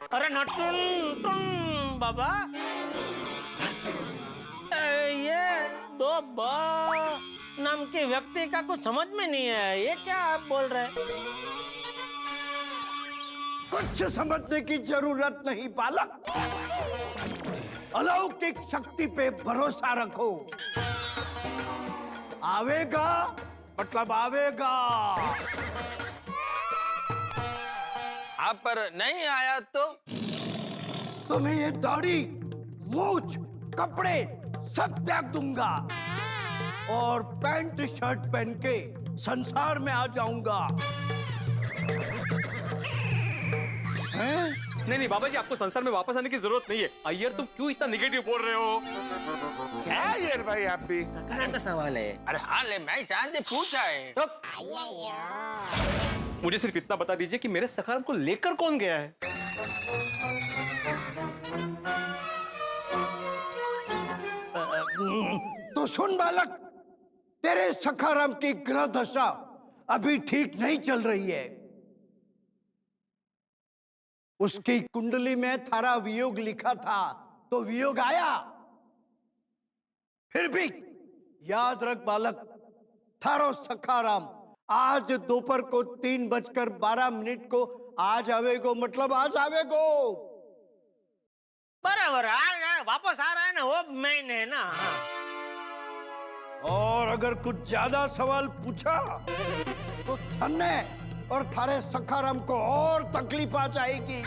अरे नटुन टुन बाबा, ये दो ब नाम के व्यक्ति का कुछ समझ में नहीं है, ये क्या आप बोल रहे हैं? कुछ समझने की जरूरत नहीं बालक, अलौकिक शक्ति पे भरोसा रखो। आवेगा मतलब आवेगा। आप पर नहीं आया तो तुम्हें ये दाढ़ी, मूछ, कपड़े सब त्याग दूंगा और पैंट शर्ट पहन के संसार में आ जाऊंगा। नहीं नहीं बाबा जी, आपको संसार में वापस आने की जरूरत नहीं है। अय्यर तुम क्यों इतना निगेटिव बोल रहे हो? क्या यार भाई आप भी? का सवाल है। अरे हाँ ले, मैं जानते पूछा है। तो मुझे सिर्फ इतना बता दीजिए कि मेरे सखाराम को लेकर कौन गया है? तो सुन बालक, तेरे सखाराम की ग्रह दशा अभी ठीक नहीं चल रही है। उसकी कुंडली में थारा वियोग लिखा था तो वियोग आया। फिर भी याद रख बालक, थारो सखाराम आज दोपहर को 3:12 को आ जावेगो, मतलब आ जावेगो। बराबर वापस आ रहा है ना, वो मैंने है ना। और अगर कुछ ज्यादा सवाल पूछा तो थन्ने और थारे सखाराम को और तकलीफ आ जाएगी।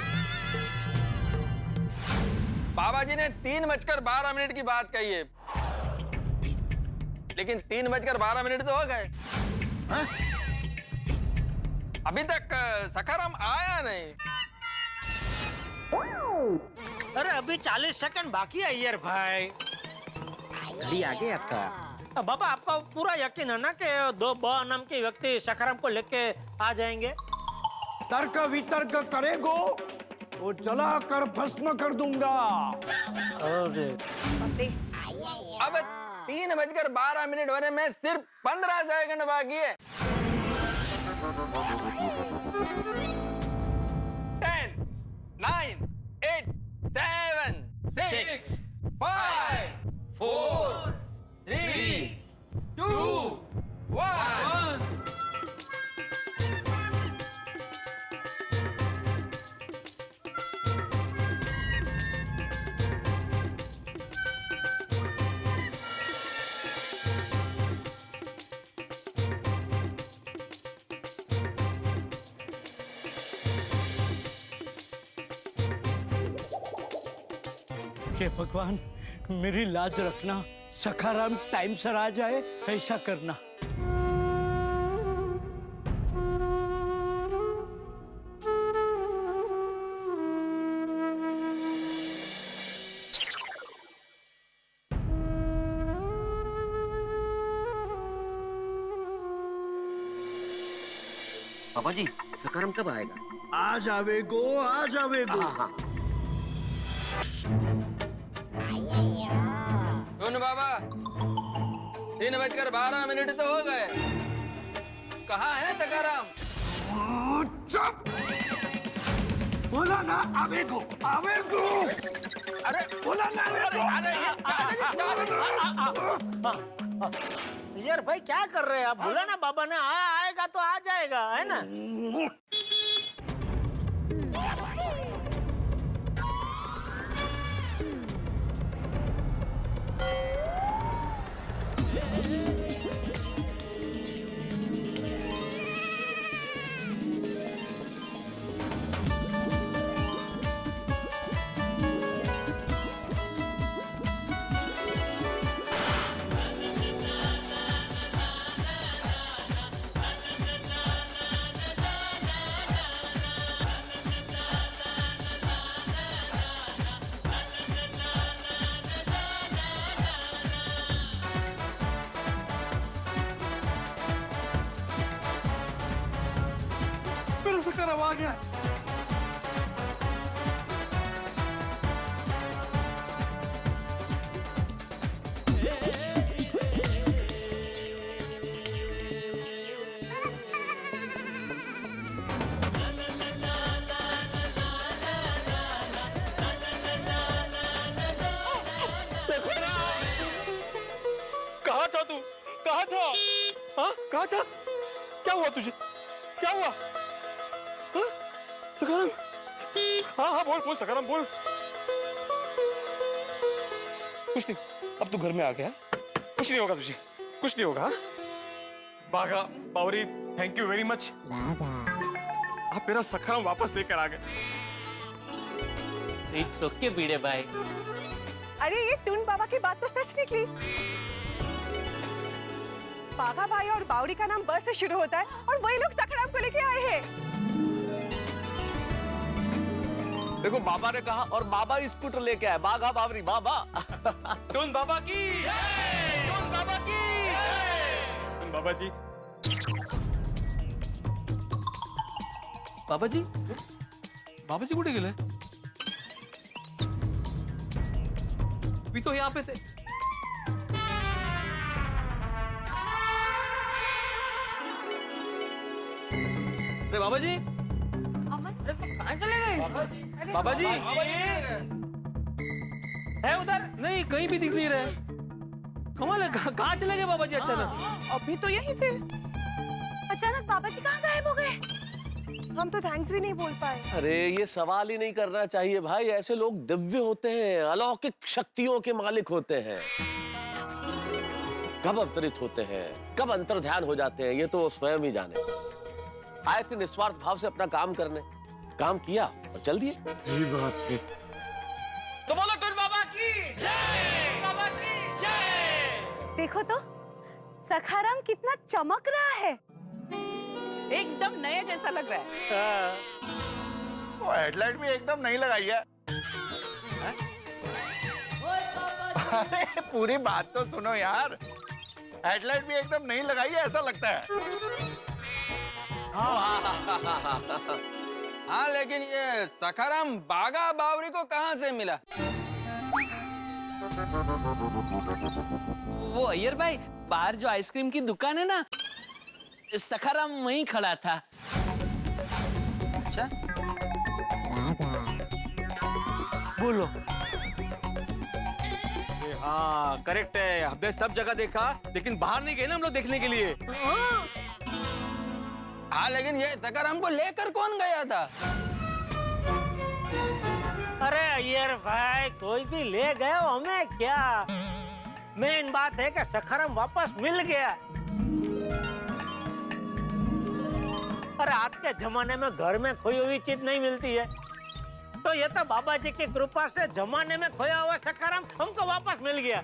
बाबा जी ने 3:12 की बात कही है, लेकिन 3:12 तो हो गए। हाँ? अभी तक सखाराम आया नहीं। अरे अभी 40 सेकंड बाकी है अय्यर भाई। घड़ी आगे आपका। बाबा आपका पूरा यकीन है ना कि दो ब नाम के व्यक्ति सखाराम को लेके आ जाएंगे? तर्क वितर्क करेगो वो जला कर भस्म कर दूंगा। अरे अब 3:12 होने में सिर्फ 15 सेकंड बाकी है। 10, 9, 8, 7, 6, 5, 4, 3, 2, 1। हे भगवान, मेरी लाज रखना, सखाराम टाइम से आ जाए, ऐसा करना। पापा जी, सखाराम कब आएगा? आ जावेगो, आ जावेगो। हाँ। सुन बाबा, 3:12 तो हो गए। कहाँ है सखाराम? चुप! बोला ना आवेगो, आवेगो। अरे बोला ना आवेगो। अय्यर भाई क्या कर रहे हैं आप? बोला ना बाबा ने आएगा तो आ जाएगा, है ना? मेरा सखाराम आ गया। क्या हुआ तुझे? क्या हुआ? हाँ? सखाराम? हाँ हाँ बोल बोल सखाराम बोल। कुछ नहीं, अब तू घर में आ गया, कुछ नहीं होगा तुझे, कुछ नहीं होगा। बाघा बावरी, थैंक यू वेरी मच। आप मेरा सखाराम वापस लेकर आ गए। इट्स ओके भिड़े भाई। अरे ये टून बाबा की बात तो सच निकली। बाघा भाई और बावरी का नाम ब से शुरू होता है और वही लोग सखाराम को लेके आए हैं। देखो बाबा ने कहा और बाबा स्कूटर लेके आए। बाघा बावरी बाबा। टून बाबा की जय! टून बाबा की जय! टून बाबा जी, बाबा जी, बाबा जी कुठे गेले? भी तो यहाँ पे थे। अरे बाबा जी, कहाँ चले गए? बाबा जी है उधर? नहीं, कहीं भी दिख नहीं रहे। कमाल है, कहाँ चले गए बाबा जी अचानक? अभी तो यही थे। अचानक बाबा जी कहाँ गायब हो गए? हम तो थैंक्स भी नहीं बोल पाए। अरे ये सवाल ही नहीं करना चाहिए भाई। ऐसे लोग दिव्य होते हैं, अलौकिक शक्तियों के मालिक होते हैं। कब अवतरित होते हैं, कब अंतर्ध्यान हो जाते हैं, ये तो स्वयं ही जाने। आए थे निस्वार्थ भाव से अपना काम करने, काम किया और चल दिए। यही बात है। तो बोलो टून बाबा की जय! बाबा की जय! देखो तो सखाराम कितना चमक रहा है। एकदम नया जैसा लग रहा है। वो हेडलाइट भी एकदम नहीं लगाई है। अरे पूरी बात तो सुनो यार, हेडलाइट भी एकदम नहीं लगाई है ऐसा लगता है। हाँ लेकिन ये सखाराम बाघा बावरी को कहाँ से मिला? वो अय्यर भाई, बाहर जो आइसक्रीम की दुकान है ना, सखाराम वहीं खड़ा था। अच्छा, बोलो। हाँ करेक्ट है, हमने सब जगह देखा लेकिन बाहर नहीं गए ना हम लोग देखने के लिए। हाँ लेकिन ये सखाराम को लेकर कौन गया था? अरे अय्यर भाई, कोई भी ले गए हो, हमें क्या। मेन बात है कि सखाराम वापस मिल गया। अरे आज के जमाने में घर में खोई हुई चीज नहीं मिलती है, तो ये तो बाबा जी की कृपा से जमाने में खोया हुआ सखाराम हमको वापस मिल गया।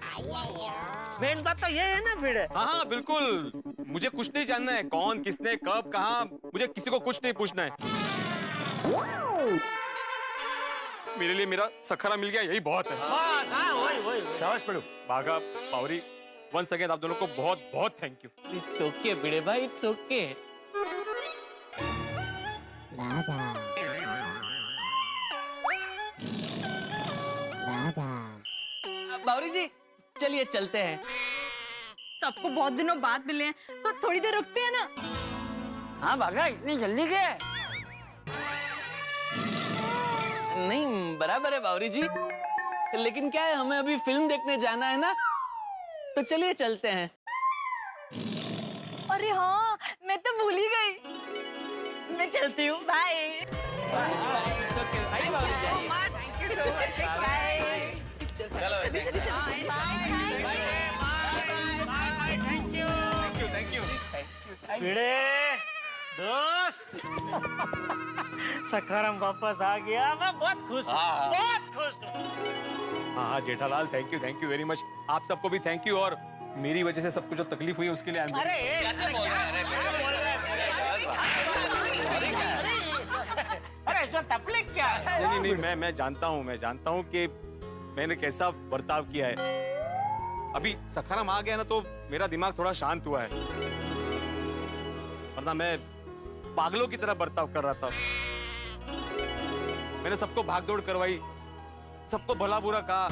मेन बात तो ये है ना भिड़े। हाँ हाँ बिल्कुल, मुझे कुछ नहीं जानना है कौन किसने कब कहाँ, मुझे किसी को कुछ नहीं पूछना है। मेरे लिए मेरा सखाराम मिल गया, यही बहुत है। बस हाँ, वही। शाबाश पढ़ो। बाघा बावरी, वंस अगेन आप दोनों को बहुत बहुत थैंक यू। इट्स ओके भिड़े भाई, इट्स ओके। बावरी जी चलिए चलते हैं। सबको बहुत दिनों बाद मिले हैं, तो थोड़ी देर रुकते हैं ना। हाँ बाघा, इतनी जल्दी गए? नहीं बराबर है बावरी जी, लेकिन क्या है, हमें अभी फिल्म देखने जाना है ना, तो चलिए चलते हैं। अरे हाँ, मैं तो भूल ही गई। मैं चलती हूँ, बाय। आइए बावरी जी, आइए। चलो थैंक यू। भिड़े दोस्त, सखाराम वापस आ गया, मैं बहुत खुश हूँ, बहुत खुश हूँ। हाँ Jethalal, thank you very much. आप सबको भी थैंक यू, और मेरी वजह से सबको जो तकलीफ हुई उसके लिए अरे अरे इसमें तकलीफ क्या है? नहीं, मैं जानता हूँ कि मैंने कैसा बर्ताव किया है। अभी सखाराम आ गया ना तो मेरा दिमाग थोड़ा शांत हुआ है, वरना मैं पागलों की तरह बर्ताव कर रहा था। मैंने सबको भागदौड़ करवाई, सबको भला बुरा कहा,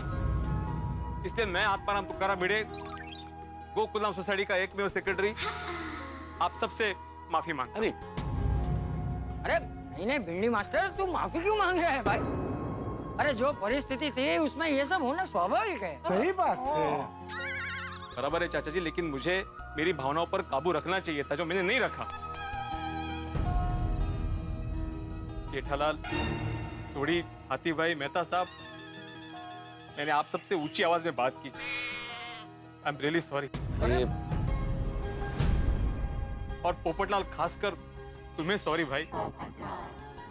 इसलिए मैं आत्माराम तुकाराम भिड़े, गोकुलधाम सोसाइटी का एकमेव सेक्रेटरी, आप सबसे माफी मांगता हूं। अरे नहीं भिंडी मास्टर, तू माफी क्यों मांग रहा है भाई? अरे जो परिस्थिति थी उसमें ये सब होना स्वाभाविक है। सही बात है। बराबर है चाचा जी, लेकिन मुझे मेरी भावनाओं पर काबू रखना चाहिए था, जो मैंने नहीं रखा। जेठालाल, चोड़ी, हाथी भाई, मेहता साहब, मैंने आप सबसे ऊंची आवाज में बात की। I am really sorry. और पोपटलाल, खासकर तुम्हें सॉरी भाई,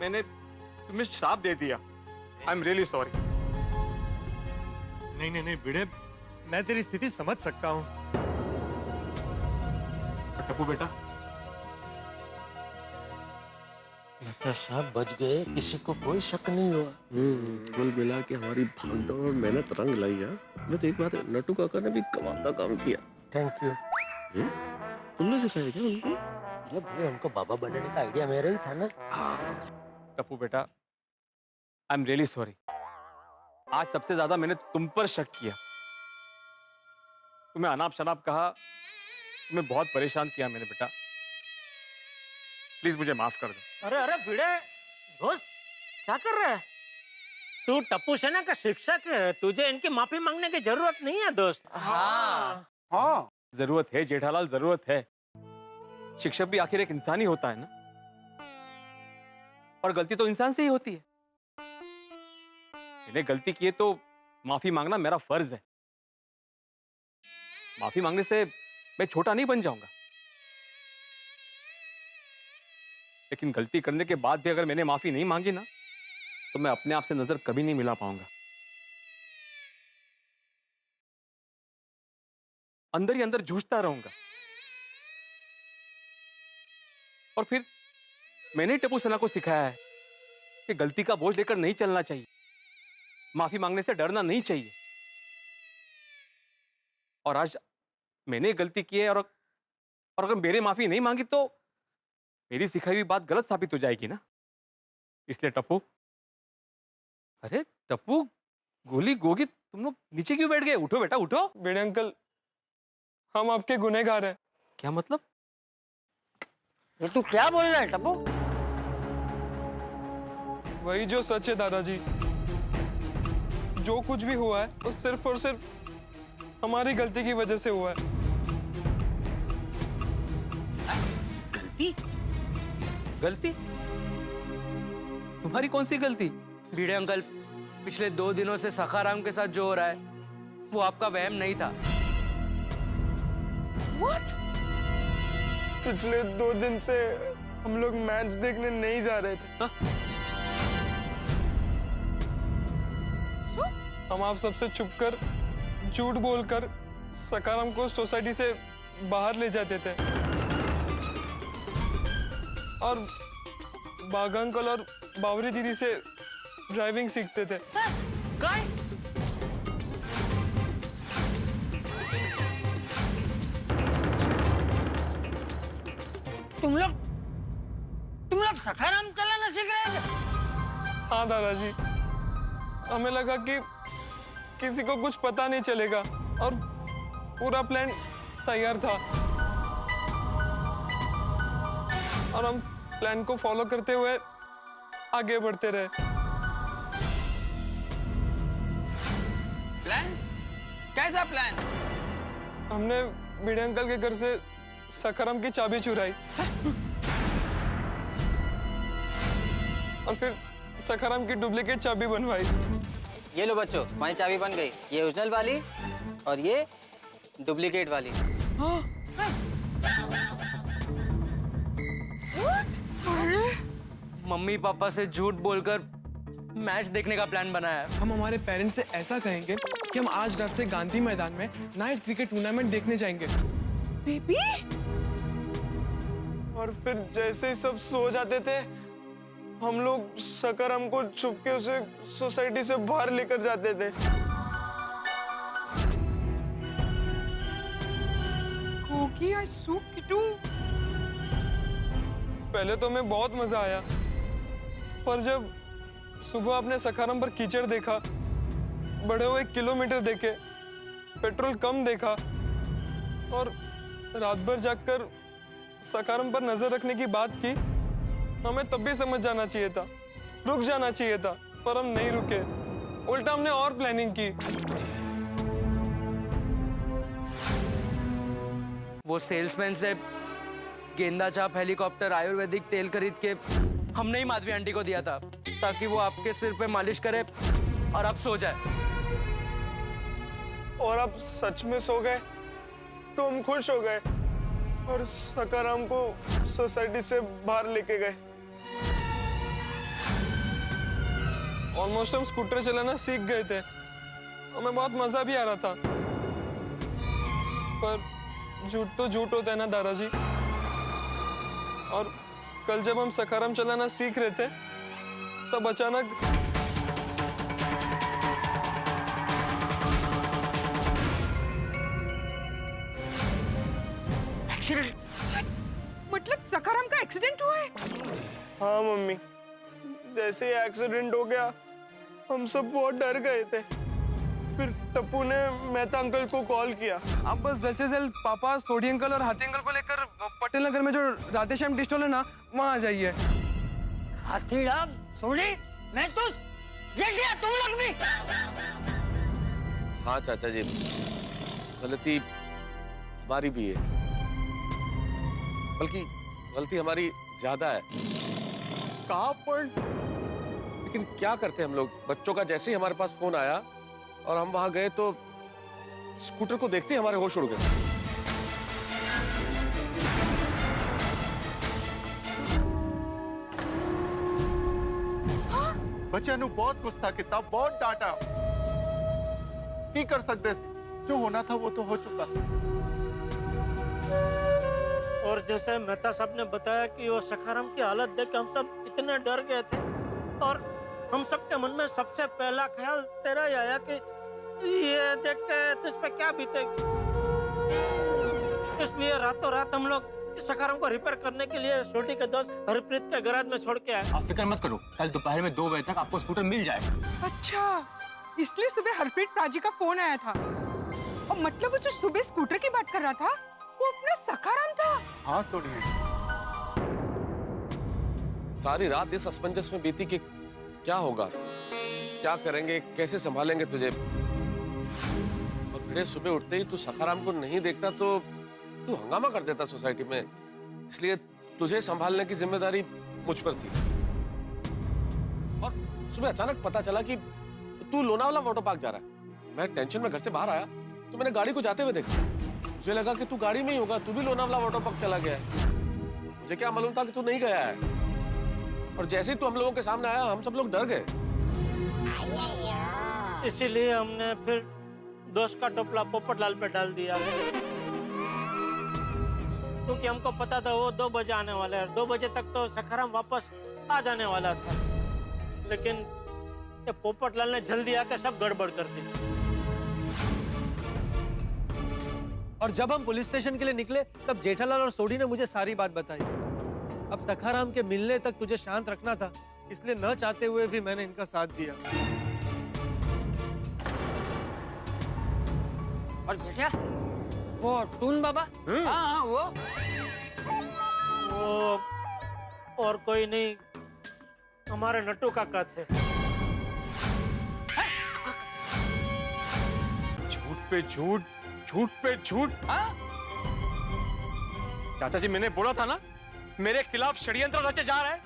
मैंने तुम्हें श्राप दे दिया। I am really sorry. नहीं नहीं नहीं भिड़े, मैं तेरी स्थिति समझ सकता हूँ। टप्पू बेटा, मेहता साहब बच गए, किसी को कोई शक नहीं हुआ। कुल मिला के हमारी भागदौड़ और मेहनत रंग लाई है। बस एक बात है, नट्टू काका ने भी कमाल का काम किया। Thank you. तुमने सिखाया क्या उनको? अरे भाई, उनको बाबा बनने का आइडिया मेरा ही था ना। टप्पू बेटा, आई एम रियली सॉरी। आज सबसे ज्यादा मैंने तुम पर शक किया, तुम्हें अनाप शनाप कहा, तुम्हें बहुत परेशान किया मैंने बेटा। प्लीज मुझे माफ कर दो। अरे अरे भिड़े दोस्त, क्या कर रहा है तू? टप्पू सेना का शिक्षक है, तुझे इनकी माफी मांगने की जरूरत नहीं है दोस्त। हाँ जरूरत है जेठालाल, जरूरत है। शिक्षक भी आखिर एक इंसान ही होता है ना, और गलती तो इंसान से ही होती है। मैंने गलती की है तो माफी मांगना मेरा फर्ज है। माफी मांगने से मैं छोटा नहीं बन जाऊंगा, लेकिन गलती करने के बाद भी अगर मैंने माफी नहीं मांगी ना, तो मैं अपने आप से नजर कभी नहीं मिला पाऊंगा। अंदर ही अंदर जूझता रहूंगा। और फिर मैंने टप्पू सेना को सिखाया है कि गलती का बोझ लेकर नहीं चलना चाहिए, माफी मांगने से डरना नहीं चाहिए। और आज मैंने गलती की है, और अगर मेरे माफी नहीं मांगी तो मेरी सिखाई हुई बात गलत साबित हो जाएगी ना। इसलिए टप्पू, अरे टप्पू, गोली गोगी, तुम लोग नीचे क्यों बैठ गए? उठो बेटा, उठो। भिड़े अंकल, हम आपके गुनहगार हैं। क्या मतलब? ये तू क्या बोल रहा है टप्पू? वही जो सच है दादाजी, जो कुछ भी हुआ है वो सिर्फ और सिर्फ हमारी गलती की वजह से हुआ है। गलती? गलती? तुम्हारी कौन सी गलती? भिड़े अंकल, पिछले 2 दिनों से सखाराम के साथ जो हो रहा है वो आपका वहम नहीं था। पिछले 2 दिन से हम लोग मैच देखने नहीं जा रहे थे। हम आप सबसे छुपकर, झूठ बोलकर सखाराम को सोसाइटी से बाहर ले जाते थे, और बागा अंकल और बावरी दीदी से ड्राइविंग सीखते थे। तुम लोग सखाराम चलाना सीख रहे थे? हाँ दादाजी, हमें लगा कि किसी को कुछ पता नहीं चलेगा, और पूरा प्लान तैयार था, और हम प्लान को फॉलो करते हुए आगे बढ़ते रहे। प्लान? कैसा प्लान? हमने भिड़े अंकल के घर से सखाराम की चाबी चुराई, और फिर सखाराम की डुप्लीकेट चाबी बनवाई। ये लो बच्चों, तुम्हारी चाबी बन गई। ये ओरिजिनल वाली और ये डुप्लीकेट वाली। मम्मी पापा से झूठ बोलकर मैच देखने का प्लान बनाया है। हम हमारे पेरेंट्स से ऐसा कहेंगे कि हम आज रात से गांधी मैदान में नाइट क्रिकेट टूर्नामेंट देखने जाएंगे। बेबी, और फिर जैसे ही सब सो जाते थे, हम लोग सखाराम को छुप के उसे सोसाइटी से बाहर लेकर जाते थे। गोगी आज सूप किटू। पहले तो हमें बहुत मजा आया, पर जब सुबह अपने सखाराम पर कीचड़ देखा, बढ़े हुए किलोमीटर देखे, पेट्रोल कम देखा, और रात भर जागकर सखाराम पर नजर रखने की बात की, हमें तब भी समझ जाना चाहिए था, रुक जाना चाहिए था, पर हम नहीं रुके। उल्टा हमने और प्लानिंग की। वो सेल्समैन से गेंदा चाप हेलीकॉप्टर आयुर्वेदिक तेल खरीद के हमने ही माधवी आंटी को दिया था ताकि वो आपके सिर पे मालिश करे और आप सो जाए। और आप सच में सो गए तो हम खुश हो गए और सकाराम को सोसाइटी से बाहर लेके गए। ऑलमोस्ट हम स्कूटर चलाना सीख गए थे, हमें बहुत मजा भी आ रहा था। पर झूठ तो झूठ होता है ना दादाजी। और कल जब हम सकाराम चलाना सीख रहे थे तब अचानक मतलब सकाराम का एक्सीडेंट हुआ है? हाँ मम्मी, जैसे ही एक्सीडेंट हो गया हम सब बहुत डर गए थे। फिर टप्पू ने मेहता अंकल को कॉल किया। आप बस जल्द से जल्द पापा, सोडी अंकल और हाथी अंकल को लेकर पटेल नगर में जो राधेश्याम टी स्टॉल है ना, वहाँ आ जाइए। हाथीराम, सोडी, मैं तो जल्दी आ, तुम लोग भी। हाँ चाचा जी, गलती हमारी भी है, बल्कि गलती हमारी ज्यादा है। कहाँ पर? लेकिन क्या करते हम लोग, बच्चों का जैसे ही हमारे पास फोन आया और हम वहां गए तो स्कूटर को देखते ही हमारे होश उड़ गए। बच्चे नु बहुत गुस्सा किया, बहुत डांटा। की कर सकते सी? जो होना था वो तो हो चुका। और जैसे मेहता साहब ने बताया कि वो सखाराम की हालत देख के हम सब इतने डर गए थे और हम सबके मन में सबसे पहला ख्याल तेरा ही आया कि ये देख के तुझ पे क्या बीतेगी। इसलिए रातों रात हम लोग सखाराम को रिपेयर करने के लिए छोटी के दोस्त हरप्रीत के गैराज में छोड़ के आए। आप फिक्र मत करो, कल दोपहर में 2 बजे तक आपको स्कूटर मिल जाएगा। अच्छा, इसलिए सुबह हरप्रीत प्राजी का फोन आया था। और मतलब वो जो सुबह स्कूटर की बात कर रहा था वो अपना सखाराम था। हाँ सोनिया, सारी रात इस असमंजस में बीती कि क्या होगा, क्या करेंगे, कैसे संभालेंगे तुझे। और भिड़े सुबह उठते ही तू सखाराम को नहीं देखता तो तू हंगामा कर देता सोसाइटी में। इसलिए तुझे संभालने की जिम्मेदारी मुझ पर थी। और सुबह अचानक पता चला कि तू लोनावाला वाटर पार्क जा रहा है। मैं टेंशन में घर से बाहर आया तो मैंने गाड़ी को जाते हुए देखा। मुझे लगा कि तू गाड़ी में ही होगा, तू भी लोनावाला वाटर पार्क चला गया है। मुझे क्या मालूम था कि तू नहीं गया है। और जैसे ही तू हम लोगों के सामने आया हम सब लोग डर गए। इसीलिए हमने फिर दोस्त का टोपला पोपटलाल पे डाल दिया, क्योंकि हमको पता था वो 2 बजे आने वाला है। 2 बजे तक तो सखाराम वापस आ जाने वाला था, लेकिन ये पोपटलाल ने जल्दी आकर सब गड़बड़ कर दी। और जब हम पुलिस स्टेशन के लिए निकले तब जेठालाल और सोडी ने मुझे सारी बात बताई। अब सखाराम के मिलने तक तुझे शांत रखना था, इसलिए न चाहते हुए भी मैंने इनका साथ दिया। और बेटा, वो टून बाबा? हाँ, वो और कोई नहीं, हमारे नट्टू काका थे। झूठ पे झूठ, झूठ पे झूठ। चाचा जी, मैंने बोला था ना मेरे खिलाफ षड्यंत्र रचे जा रहा है।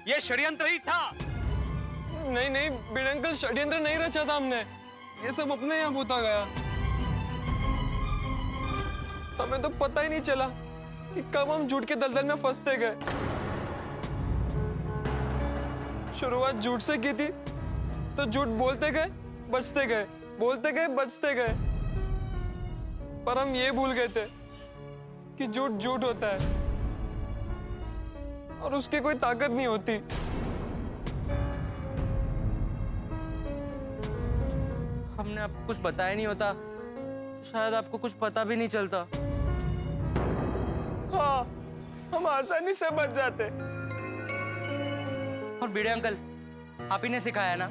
ये षड्यंत्र ही था। नहीं नहीं बिड अंकल, षड्यंत्र नहीं रचा था हमने, ये सब अपने आप होता गया। हमें तो पता ही नहीं चला कि कब हम झूठ के दलदल में फंसते गए। शुरुआत झूठ से की थी तो झूठ बोलते गए, बचते गए, बोलते गए, बचते गए। पर हम ये भूल गए थे कि झूठ झूठ होता है और उसकी कोई ताकत नहीं होती। हमने आपको कुछ बताया नहीं होता तो शायद आपको कुछ पता भी नहीं चलता। हाँ, हम आसानी से बच जाते। और भिड़े अंकल, आप ही ने सिखाया ना,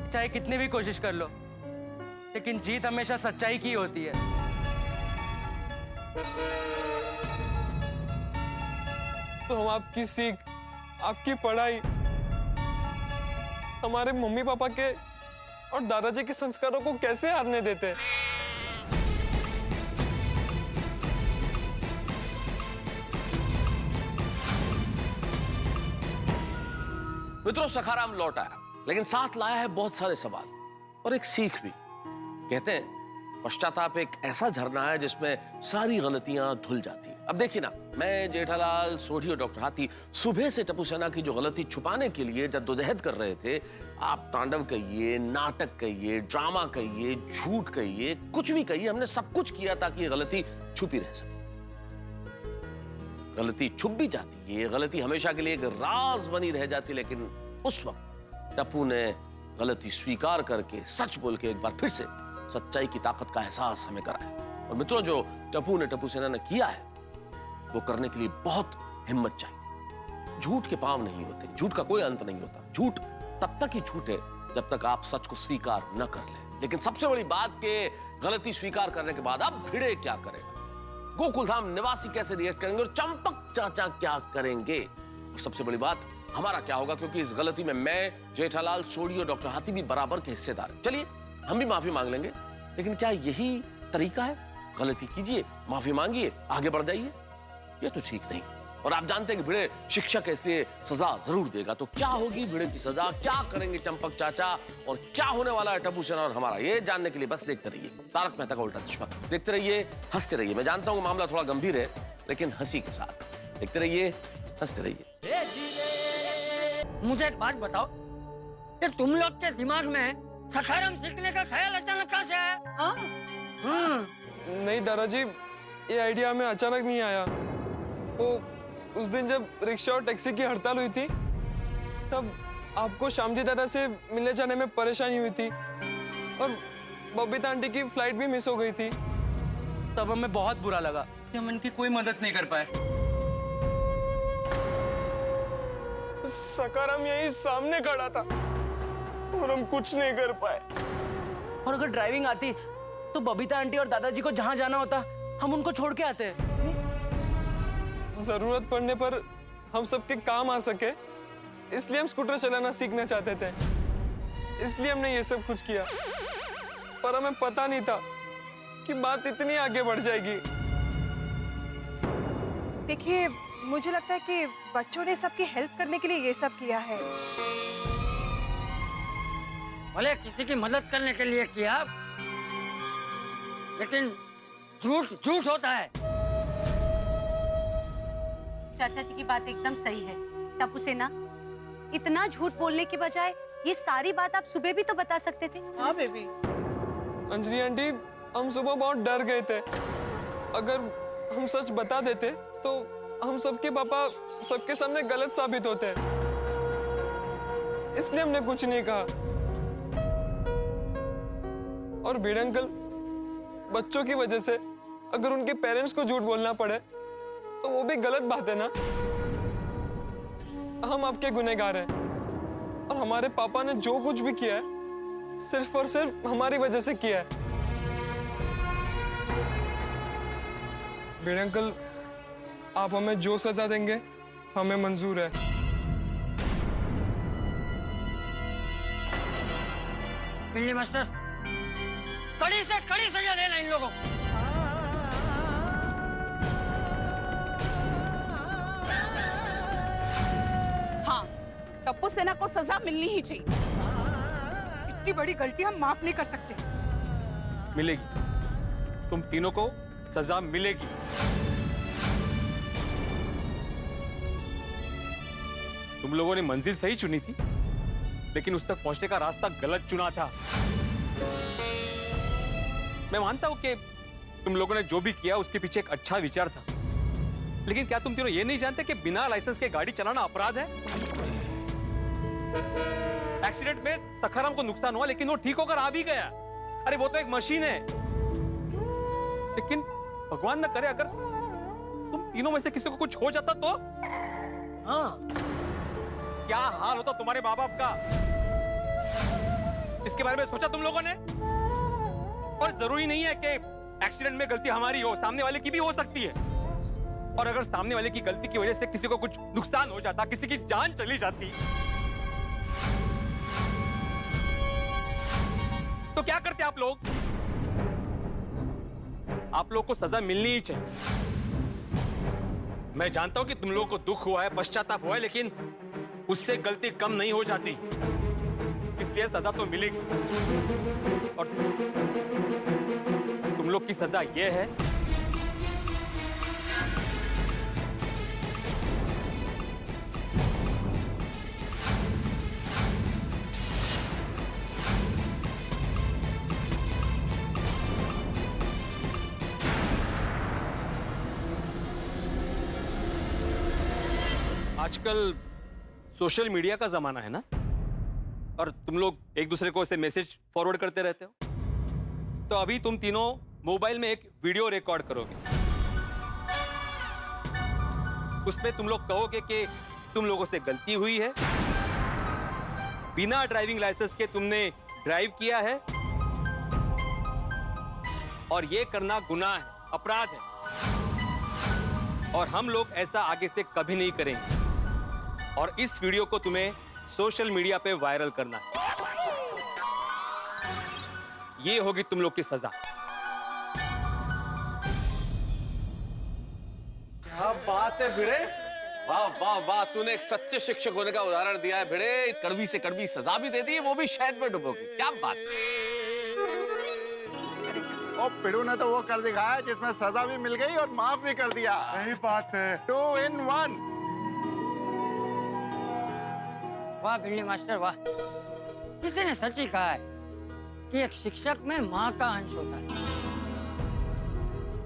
चाहे कितनी भी कोशिश कर लो, लेकिन जीत हमेशा सच्चाई की होती है। तो हम आपकी सीख, आपकी पढ़ाई, हमारे मम्मी पापा के और दादाजी के संस्कारों को कैसे हारने देते? मित्रों, सखाराम लौट आया, लेकिन साथ लाया है बहुत सारे सवाल और एक सीख भी। कहते हैं पश्चाताप एक ऐसा झरना है जिसमें सारी गलतियां धुल जाती हैं। अब देखिए ना, मैं, जेठालाल, सोढ़ी और डॉक्टर हाथी सुबह से टप्पू सेना की जो गलती छुपाने के लिए जद्दोजहद कर रहे थे। आप तांडव कहिए, नाटक कहिए, ड्रामा कहिए, झूठ कहिए, कुछ भी कहिए, हमने सब कुछ किया ताकि ये गलती छुपी रह सके। गलती छुप भी जाती है, गलती हमेशा के लिए एक राज बनी रह जाती, लेकिन उस वक्त टप्पू ने गलती स्वीकार करके, सच बोल के एक बार फिर से सच्चाई की ताकत का एहसास हमें कराया। और मित्रों, जो टप्पू सेना ने किया है वो करने के लिए बहुत हिम्मत चाहिए। झूठ के पांव नहीं होते, झूठ का कोई अंत नहीं होता। झूठ तब तक ही झूठ है जब तक आप सच को स्वीकार न कर ले। लेकिन सबसे बड़ी बात के गलती स्वीकार करने के बाद अब भिड़े क्या करेगा, गोकुलधाम निवासी कैसे रिएक्ट करेंगे और चंपक चाचा क्या करेंगे, और सबसे बड़ी बात हमारा क्या होगा, क्योंकि इस गलती में मैं, जेठालाल, सोढ़ी और डॉक्टर हाथी भी बराबर के हिस्सेदार हैं। चलिए हम भी माफी मांग लेंगे, लेकिन क्या यही तरीका है? गलती कीजिए, माफी मांगिए, आगे बढ़ जाइए, ये तो ठीक नहीं। और आप जानते हैं कि भिड़े शिक्षक है, इसलिए सजा जरूर देगा। तो क्या होगी भिड़े की सजा, क्या करेंगे चंपक चाचा, और क्या होने वाला है टप्पू सेना और हमारा, ये जानने के लिए बस देखते रहिए तारक मेहता का उल्टा चश्मा। देखते रहिए, हंसते रहिए। मैं जानता हूं मामला थोड़ा गंभीर है, लेकिन हंसी के साथ देखते रहिए, हंसते रहिए। मुझे एक बात बताओ, कि तुम लोग के दिमाग में सखाराम सीखने का ख्याल अचानक कहाँ से आया? नहीं दादाजी, ये आइडिया हमें अचानक नहीं आया। वो उस दिन जब रिक्शा और टैक्सी की हड़ताल हुई थी, तब आपको श्यामजी दादा से मिलने जाने में परेशानी हुई थी, और बबीता आंटी की फ्लाइट भी मिस हो गई थी। तब हमें बहुत बुरा लगा कि हम इनकी कोई मदद नहीं कर पाए। सखाराम यही सामने खड़ा था और हम कुछ नहीं कर पाए। और अगर ड्राइविंग आती तो बबीता आंटी और दादाजी को जहां जाना होता हम उनको छोड़ के आते। जरूरत पड़ने पर हम सबके काम आ सके, इसलिए हम स्कूटर चलाना सीखना चाहते थे, इसलिए हमने ये सब कुछ किया। पर हमें पता नहीं था कि बात इतनी आगे बढ़ जाएगी। देखिए, मुझे लगता है कि बच्चों ने सबकी हेल्प करने के लिए ये सब किया है। भले किसी की मदद करने के लिए किया, लेकिन झूठ झूठ होता है। चाचा जी की बात एकदम सही है। टप्पू सेना, इतना झूठ बोलने के बजाय ये सारी बात आप सुबह भी तो बता सकते थे। हाँ बेबी। अंजलि आंटी, हम सुबह बहुत डर गए थे। अगर हम सच बता देते तो हम सबके पापा सबके सामने गलत साबित होते हैं, इसलिए हमने कुछ नहीं कहा। और भिड़े अंकल, बच्चों की वजह से अगर उनके पेरेंट्स को झूठ बोलना पड़े तो वो भी गलत बात है ना। हम आपके गुनहगार हैं, और हमारे पापा ने जो कुछ भी किया है सिर्फ और सिर्फ हमारी वजह से किया है। भिड़े अंकल, आप हमें जो सजा देंगे हमें मंजूर है। बिल्ली मास्टर, कड़ी से कड़ी सजा देना इन लोगों को। हाँ, टप्पू सेना को सजा मिलनी ही चाहिए। इतनी बड़ी गलती हम माफ नहीं कर सकते। मिलेगी, तुम तीनों को सजा मिलेगी। तुम लोगों ने मंजिल सही चुनी थी, लेकिन उस तक पहुंचने का रास्ता गलत चुना था। मैं मानता हूं कि तुम लोगों ने जो भी किया उसके पीछे एक अच्छा विचार था, लेकिन क्या तुम तीनों ये नहीं जानते कि बिना लाइसेंस के गाड़ी चलाना अपराध है? एक्सीडेंट में सखाराम को नुकसान हुआ, लेकिन वो ठीक होकर आ भी गया। अरे वो तो एक मशीन है। लेकिन भगवान न करे अगर तुम तीनों में से किसी को कुछ हो जाता तो क्या हाल होता तुम्हारे माँ बाप का? इसके बारे में सोचा तुम लोगों ने? और जरूरी नहीं है कि एक्सीडेंट में गलती हमारी हो, सामने वाले की भी हो सकती है। और अगर सामने वाले की गलती की वजह से किसी को कुछ नुकसान हो जाता, किसी की जान चली जाती, तो क्या करते आप लोग? आप लोग को सजा मिलनी ही चाहिए। मैं जानता हूं कि तुम लोगों को दुख हुआ है, पश्चाताप हुआ है, लेकिन उससे गलती कम नहीं हो जाती, इसलिए सजा तो मिलेगी। और तुम लोग की सजा यह है आजकल सोशल मीडिया का जमाना है ना, और तुम लोग एक दूसरे को ऐसे मैसेज फॉरवर्ड करते रहते हो, तो अभी तुम तीनों मोबाइल में एक वीडियो रिकॉर्ड करोगे। उसमें तुम लोग कहोगे कि तुम लोगों से गलती हुई है, बिना ड्राइविंग लाइसेंस के तुमने ड्राइव किया है और ये करना गुनाह है, अपराध है, और हम लोग ऐसा आगे से कभी नहीं करेंगे। और इस वीडियो को तुम्हें सोशल मीडिया पे वायरल करना है। ये होगी तुम लोग की सजा। क्या बात है भिड़े, वाह वाह वाह, तूने एक सच्चे शिक्षक होने का उदाहरण दिया है भिड़े। कड़वी से कड़वी सजा भी दे दी है, वो भी शहद में डुबो के। क्या बात। और पिड़ू ने तो वो कर दिखाया जिसमें सजा भी मिल गई और माफ भी कर दिया। सही बात है। 2 in 1। वाह भिंडी मास्टर वाह, किसी ने सच ही कहा है कि एक शिक्षक में माँ का अंश होता है,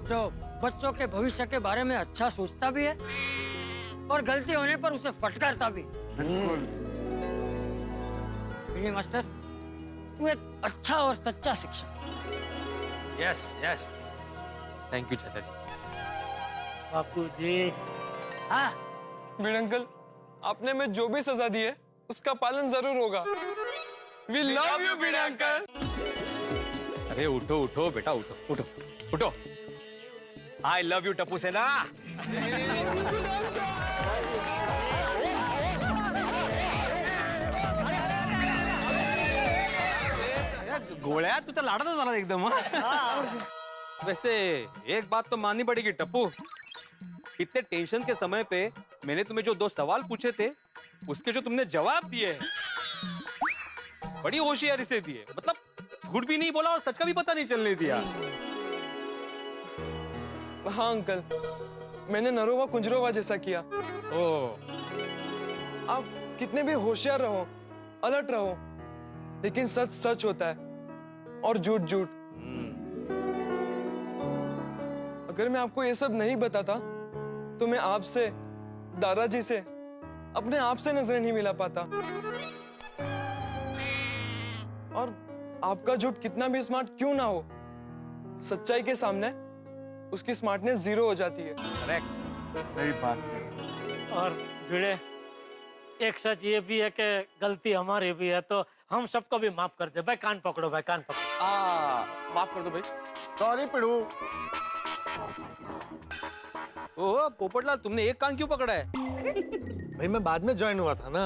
जो बच्चों के भविष्य के बारे में अच्छा सोचता भी है और गलती होने पर उसे फटकारता भी। बिल्कुल। भिंडी मास्टर, तू एक अच्छा और सच्चा शिक्षक। यस यस, थैंक यू चाचा जी। बापूजी। हाँ भिड़े अंकल, आपने हमें जो भी सजा दी है उसका पालन जरूर होगा। We love you Bhide uncle. अरे उठो उठो बेटा, उठो उठो उठो। आई लव यू टप्पू सेना। गोळ्या तू तर लाडत झाला एकदम। वैसे एक बात तो माननी पड़ेगी टप्पू, इतने टेंशन के समय पे मैंने तुम्हें जो 2 सवाल पूछे थे उसके जो तुमने जवाब दिए हैं, बड़ी होशियारी से दिए। मतलब झूठ भी नहीं बोला और सच का भी पता नहीं चलने दिया। हाँ अंकल, मैंने नरोवा कुंजरोवा जैसा किया। ओ, आप कितने भी होशियार रहो, अलर्ट रहो, लेकिन सच सच होता है और झूठ झूठ। अगर मैं आपको ये सब नहीं बताता तो मैं आपसे, दादाजी से, अपने आप से नजरें नहीं मिला पाता। और आपका झूठ कितना भी स्मार्ट क्यों ना हो, सच्चाई के सामने उसकी स्मार्टनेस 0 हो जाती है। करेक्ट, सही बात है। और भिड़े, एक सच ये भी है कि गलती हमारी भी है, तो हम सबको भी माफ कर दे। भाई कान पकड़ो, भाई कान पकड़ो। माफ कर दो भाई। सॉरी पिड़ू। ओ पोपटलाल, तुमने एक कान क्यों पकड़ा है? भाई मैं बाद में ज्वाइन हुआ था ना।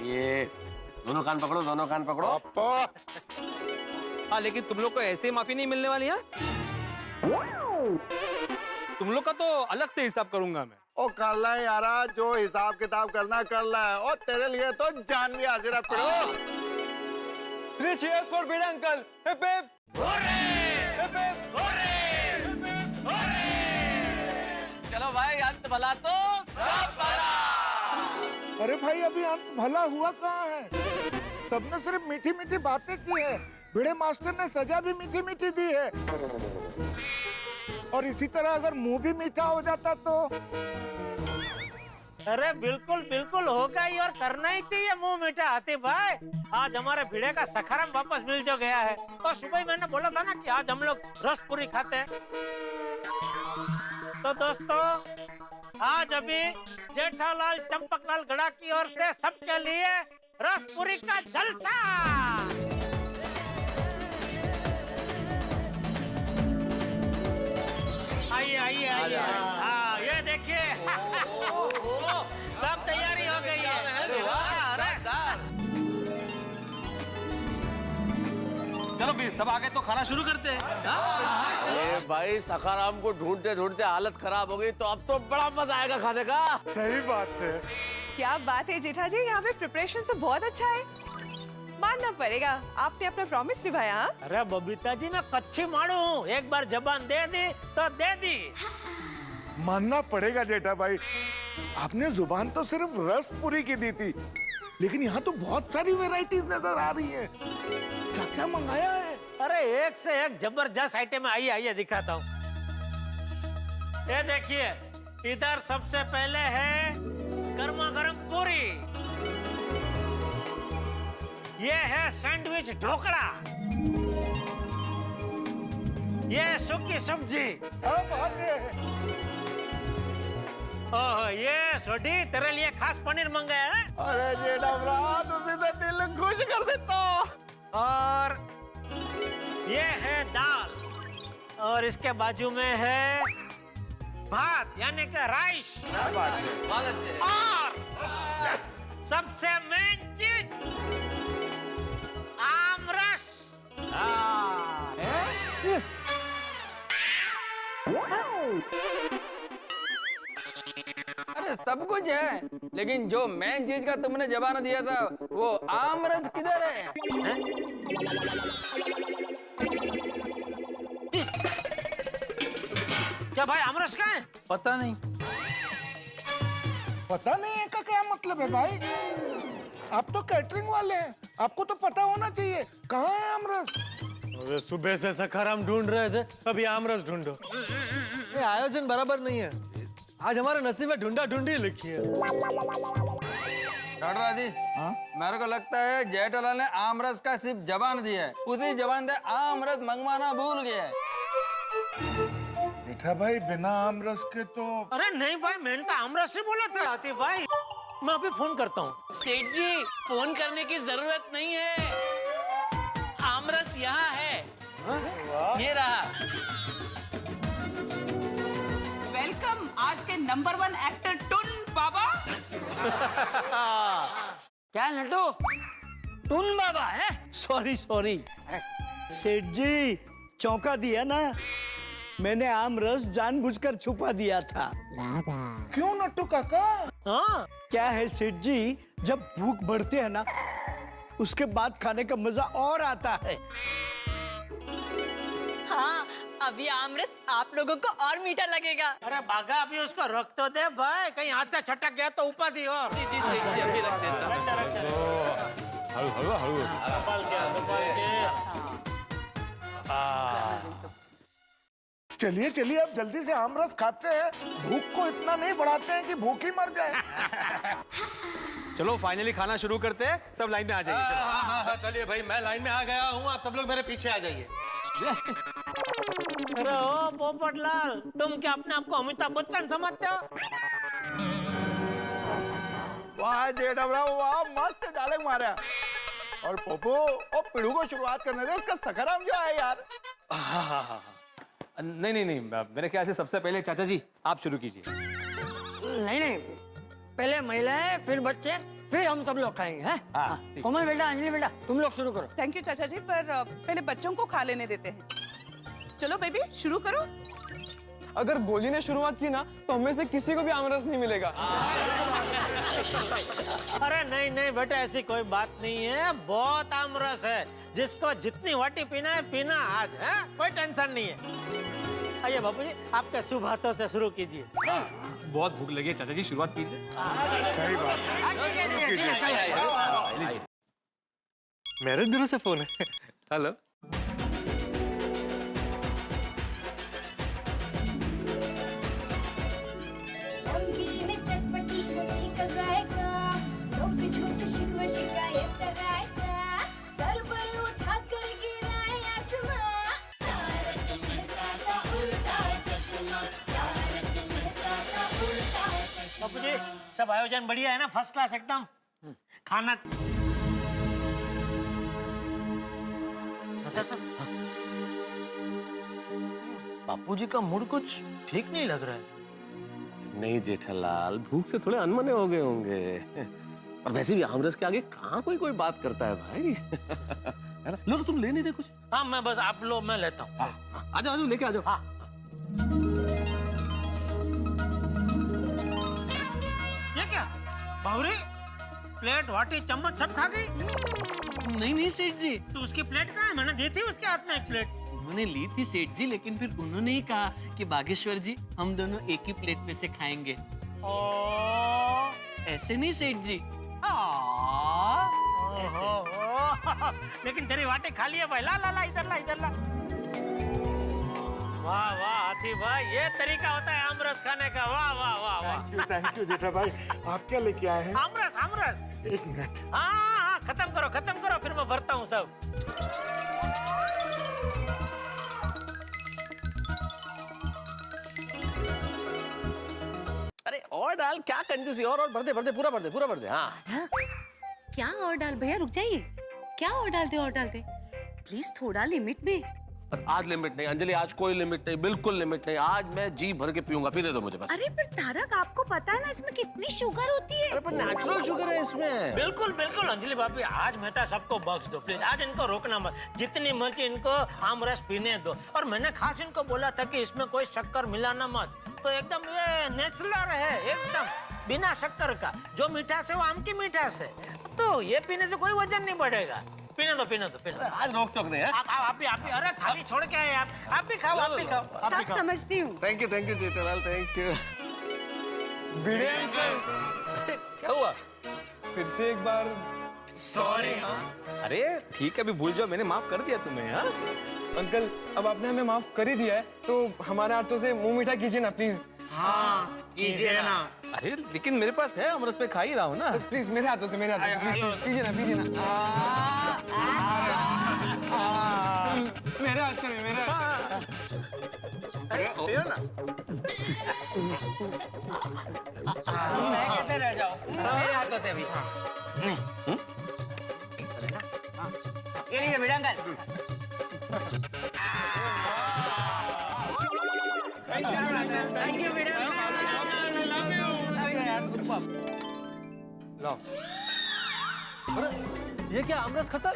ये दोनों कान पकड़ो, दोनों कान पकड़ो। हाँ, लेकिन तुम लोग को ऐसे माफी नहीं मिलने वाली है। तुम लोग का तो अलग से हिसाब करूंगा मैं। ओ कर ला यारा, जो हिसाब किताब करना कर ला है। और तेरे लिए तो जान भी हाजिर है पिड़ू। 3 cheers for Bhide uncle. Hip hip hip hip. चलो भाई, अंत भला तो सब भला। अरे भाई, अभी अंत भला हुआ कहाँ है? सबने सिर्फ मीठी मीठी बातें की है। भिड़े मास्टर ने सजा भी मीठी मीठी दी है। और इसी तरह अगर मुंह भी मीठा हो जाता तो। अरे बिल्कुल बिल्कुल होगा ही, और करना ही चाहिए मुंह मीठा। हाथी भाई, आज हमारे भिड़े का सखाराम वापस मिल जो गया है। और सुबह ही मैंने बोला था ना कि आज हम लोग रसपुरी खाते हैं। तो दोस्तों, आज अभी जेठालाल चंपकलाल गड़ा की ओर से सबके लिए रसपुरी का जलसा। आइए आइए आइए। हाँ, ये देखिए। सब तैयारी हो गई है। चलो तो भी सब आ गए तो खाना शुरू करते हैं। अरे भाई सखाराम को ढूंढते ढूंढते हालत खराब हो गई, तो अब तो बड़ा मजा आएगा खाने का। सही बात है। क्या बात है जेठा जी, यहाँ पे प्रिपरेशन तो बहुत अच्छा है। मानना पड़ेगा, आपने अपना प्रॉमिस निभाया। हाँ? अरे बबीता जी, मैं कच्ची मारू हूँ, एक बार जबान दे दी तो दे दी। मानना पड़ेगा जेठा भाई, आपने जुबान तो सिर्फ रस पूरी की दी थी, लेकिन यहाँ तो बहुत सारी वैरायटीज नजर आ रही है। क्या क्या मंगाया है? अरे एक से एक जबरदस्त आइटम है। आइए आइए दिखाता हूँ। ये देखिए, इधर सबसे पहले है गर्मा गर्म पूरी, ये है सैंडविच ढोकड़ा, ये सूखी सब्जी, ओह ये सोडी तेरे लिए खास पनीर मंगाया है। अरे जेठा भरा, तुझे तो दिल खुश कर देता। और ये है दाल, और इसके बाजू में है भात यानी कि राइस। और सबसे मेन चीज आमरस। अरे सब कुछ है, लेकिन जो मेन चीज का तुमने जबान दिया था वो आमरस किधर है? क्या भाई आमरस कहाँ है? पता नहीं। पता नहीं है का क्या मतलब है भाई? आप तो कैटरिंग वाले हैं, आपको तो पता होना चाहिए। कहाँ है आमरस? अरे सुबह से सखाराम ढूंढ रहे थे, अभी आमरस ढूंढो। ये आयोजन बराबर नहीं है। आज हमारे नसीब में ढूंढा ढूंढी लिखी है। डॉक्टर आदि, मेरे को लगता है जेठालाल ने आमरस का सिर्फ जबान दिया है, उसी जबान से आमरस मंगवाना भूल गया है। जेठा भाई बिना आमरस के तो। अरे नहीं भाई, मैंने तो आमरस से बोला था। आतिफ भाई, मैं अभी फोन करता हूँ। सेठ जी, फोन करने की जरूरत नहीं है, आमरस यहाँ है। ये रहा। वेलकम आज के नंबर 1 एक्टर टुन बाबा। क्या नटू, टुन बाबा है? सॉरी सॉरी सेठ जी, चौंका दिया ना। मैंने आम रस जानबूझकर छुपा दिया था। क्यों नट्टू काका? हाँ क्या है सेठ जी, जब भूख बढ़ती है ना, उसके बाद खाने का मजा और आता है। हाँ, अभी आमरस आप लोगों को और मीठा लगेगा। अरे बागा, अभी उसको रख तो दे भाई, कहीं हाथ से छटक गया तो उपाधि और। जी सेठ जी, अभी रख देता हूँ। चलिए चलिए, अब जल्दी से आमरस खाते हैं। भूख को इतना नहीं बढ़ाते हैं कि भूख ही मर जाए। चलो फाइनली खाना शुरू करते हैं, सब लाइन में आ जाइए। चलो। चलिए भाई, मैं लाइन में आ गया हूँ, आप सब लोग मेरे पीछे आ जाइए। अरे ओ पोपटलाल, तुम क्या अपने आप को अमिताभ बच्चन समझते हो? वाह जेठा भरा, वाह मस्त डायलॉग मारा। और पोपो, ओ पिड़ू को शुरुआत करने दे, उसका सखाराम जो है यार। नहीं, मेरे ख्याल से सबसे पहले चाचा जी आप शुरू कीजिए। नहीं, पहले महिलाएं, फिर बच्चे, फिर हम सब लोग खाएंगे। हैं? कोमल बेटा, अंजलि बेटा, तुम लोग शुरू करो। थैंक यू चाचा जी, पर पहले बच्चों को खा लेने देते हैं। चलो बेबी, शुरू करो। अगर गोली ने शुरुआत की ना, तो हमें से किसी को भी आमरस नहीं मिलेगा। अरे नहीं बेटा, ऐसी कोई बात नहीं है, बहुत आमरस है। जिसको जितनी वाटी पीना है पीना आज है, कोई टेंशन नहीं है। आइए बापू जी, आपके शुभ हाथों से शुरू कीजिए। बहुत भूख लगी है चाचा जी, शुरुआत कीजिए। सही बात है। मेरे दिलों से फोन है। हेलो। बापू जी, सब आयोजन बढ़िया है ना? फर्स्ट क्लास एकदम। खाना बापू जी का मूड कुछ ठीक नहीं लग रहा है। नहीं जेठालाल, भूख से थोड़े अनमने हो गए होंगे। और वैसे भी आमरस के आगे कहाँ कोई बात करता है भाई। है ना? लो तुम ले नहीं दे कुछ। हाँ मैं बस आप लो, मैं लेता हूँ। आ जाओ लेके आ जाओ। हाँ ये क्या बावरी, प्लेट वाटी चम्मच सब खा गई? नहीं सेठ जी, तो उसकी प्लेट कहाँ है? मैंने दी थी उसके हाथ में एक प्लेट। उन्होंने ली थी सेठ जी, लेकिन फिर उन्होंने ही कहा कि बागेश्वर जी हम दोनों एक ही प्लेट में से खाएंगे। ऐसे नहीं सेठ जी, ऐसे। लेकिन तेरी वाटी खाली है भाई। ला ला ला, इधर ला, इधर ला। वाह वाह हाथी भाई, ये तरीका होता है आमरस खाने का। वाह वाह वाह वाह। थैंक यू जेठा भाई। आप क्या लेके आए हैं? आमरस आमरस। एक मिनट। हाँ खत्म करो, फिर मैं भरता हूँ सब। अरे और डाल, क्या कंजूसी, और भर दे पूरा भर दे। हाँ हाँ? क्या और डाल भैया, रुक जाइए। क्या और डालते प्लीज, थोड़ा लिमिट में। आज लिमिट नहीं अंजलि, आज कोई लिमिट नहीं, बिल्कुल लिमिट नहीं। आज मैं जी भर के पीऊंगा, पी दे दो मुझे बस। अरे पर तारक, आपको पता है ना इसमें कितनी शुगर होती है। अरे पर नेचुरल शुगर है इसमें। बिल्कुल बिल्कुल अंजलि भाभी, आज मैं तो सबको बख्श दो प्लीज। आज इनको रोकना मत, जितनी मर्जी इनको आमरस पीने दो। और मैंने खास इनको बोला था कि इसमें कोई शक्कर मिलाना मत, तो एकदम ये नेचुरल है, एकदम बिना शक्कर का। जो मिठास है वो आम की मिठास है, तो ये पीने से कोई वजन नहीं बढ़ेगा। पीने दो। आज रोक टोक नहीं है। आप भी। अरे थाली छोड़ के आए आप भी खाओ, आप भी खाओ। सब समझती हूँ। Thank you Jethalal, thank you. Bhide uncle, क्या हुआ? फिर से एक बार सॉरी। अरे ठीक है, अभी भूल जाओ, मैंने माफ कर दिया तुम्हें। हाँ अंकल, अब आपने हमें माफ कर ही दिया है, तो हमारे हाथों से मुंह मीठा कीजिए ना प्लीज। हाँ कीजिए ना। अरे लेकिन मेरे पास है, अमरस पे खा ही रहा हूँ ना। प्लीज मेरे हाथों से प्लीज पीजिए ना मेरे हाथ से नहीं, मेरे अरे पियो ना। मैं कैसे रह जाऊं मेरे हाथों से भी। ये लीजिए Bhide uncle. Thank you Bhide uncle. लाओ। अरे ये क्या आमरस खत्म?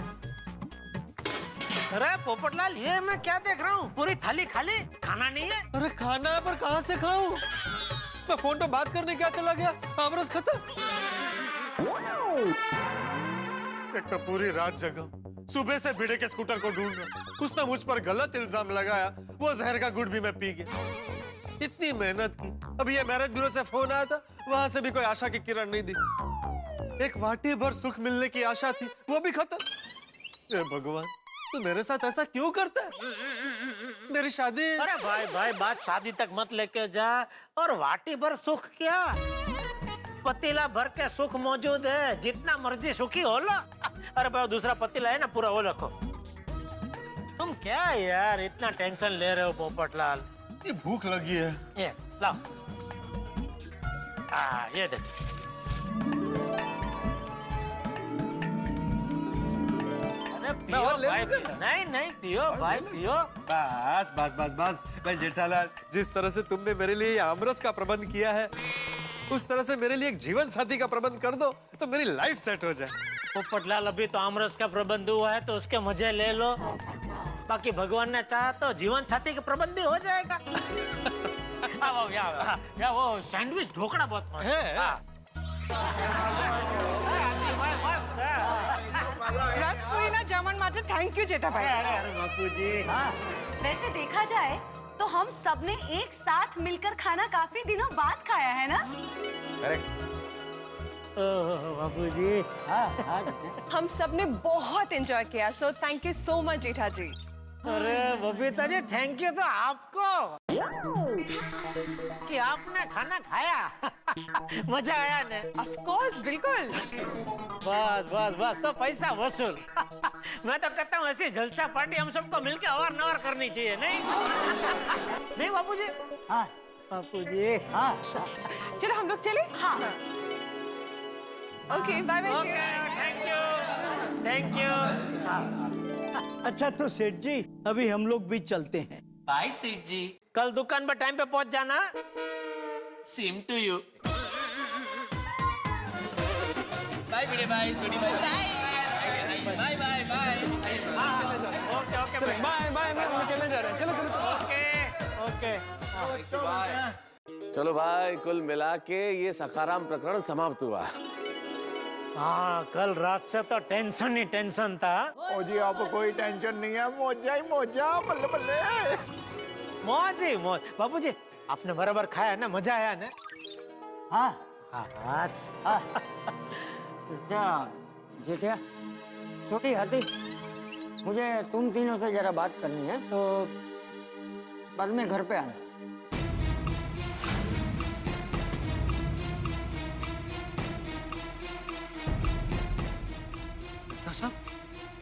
अरे पोपटलाल, ये मैं क्या देख रहा हूँ? पूरी थाली खाली, खाना नहीं है। अरे खाना है पर कहाँ से खाऊं? मैं फोन पे बात करने क्या चला गया, आमरस खत्म। एक तो पूरी रात जगा, सुबह से भिड़े के स्कूटर को ढूंढ रहा। उसने मुझ पर गलत इल्जाम लगाया, वो जहर का गुड़ भी मैं पी गया। इतनी मेहनत की, अभी ये मैरिज ब्यूरो से फोन आया था, वहां से भी कोई आशा की किरण नहीं दिखी। एक वाटी भर सुख मिलने की आशा थी, वो भी खत्म। हे भगवान, तू मेरे साथ ऐसा क्यों करता है? मेरी शादी। अरे भाई बात शादी तक मत लेके जा। और वाटी भर सुख क्या, पतीला भर के सुख मौजूद है, जितना मर्जी सुखी हो लो। अरे भाई दूसरा पतीला है ना, पूरा वो रखो। तुम क्या यार इतना टेंशन ले रहे हो पोपटलाल? इतनी भूख लगी है। ये लाओ, ये देख। अरे पियो भाई, नहीं पियो भाई, पियो। बस भाई जेठालाल, जिस तरह से तुमने मेरे लिए ये आमरस का प्रबंध किया है, उस तरह से मेरे लिए एक जीवन साथी का प्रबंध कर दो, तो मेरी लाइफ सेट हो जाए। पोपटलाल, अभी तो आमरस का प्रबंध हुआ है, तो उसके मजे ले लो। बाकी भगवान ने चाहा तो जीवन साथी का प्रबंध भी हो जाएगा। या वो सैंडविच ढोकड़ा बहुत मस्त है। रसपुरी ना जमन मात्र। थैंक यू जेठा भाई। बापू जी। वैसे देखा जाए तो हम सब ने एक साथ मिलकर खाना काफी दिनों बाद खाया है ना। बापू जी, हम सब ने बहुत एंजॉय किया, so thank you so much Jetha ji. अरे बबीता जी, थैंक यू तो आपको कि आपने खाना खाया। मजा आया ने? ऑफ कोर्स, बिल्कुल। बस तो पैसा वसूल। मैं तो कहता हूँ ऐसी जलसा पार्टी हम सबको मिलके और नवर करनी चाहिए, नहीं? नहीं बापूजी? हाँ बापूजी। हाँ चलो हम लोग चले। हाँ okay, bye bye. Thank you. अच्छा तो सेठ जी, अभी हम लोग भी चलते हैं। बाय सेठ जी। कल दुकान पर टाइम पे पहुंच जाना। Same to you. Bye Bhide, bye Soni, bye. Bye bye bye okay okay चलो बाय बाय हम चलने जा रहे हैं, चलो चलो चलो। Okay okay. चलो भाई, कुल मिला के ये सखाराम प्रकरण समाप्त हुआ। हाँ, कल रात से तो टेंशन ही टेंशन था। ओ जी, आपको कोई टेंशन नहीं है, मौजा ही मौजा, बल्ले बल्ले। मौज ही मौज। बापूजी, आपने बराबर खाया ना, मजा आया ना? हाँ बस। अच्छा जेठिया, छोटी हाथी, मुझे तुम तीनों से जरा बात करनी है, तो बाद में घर पे आना।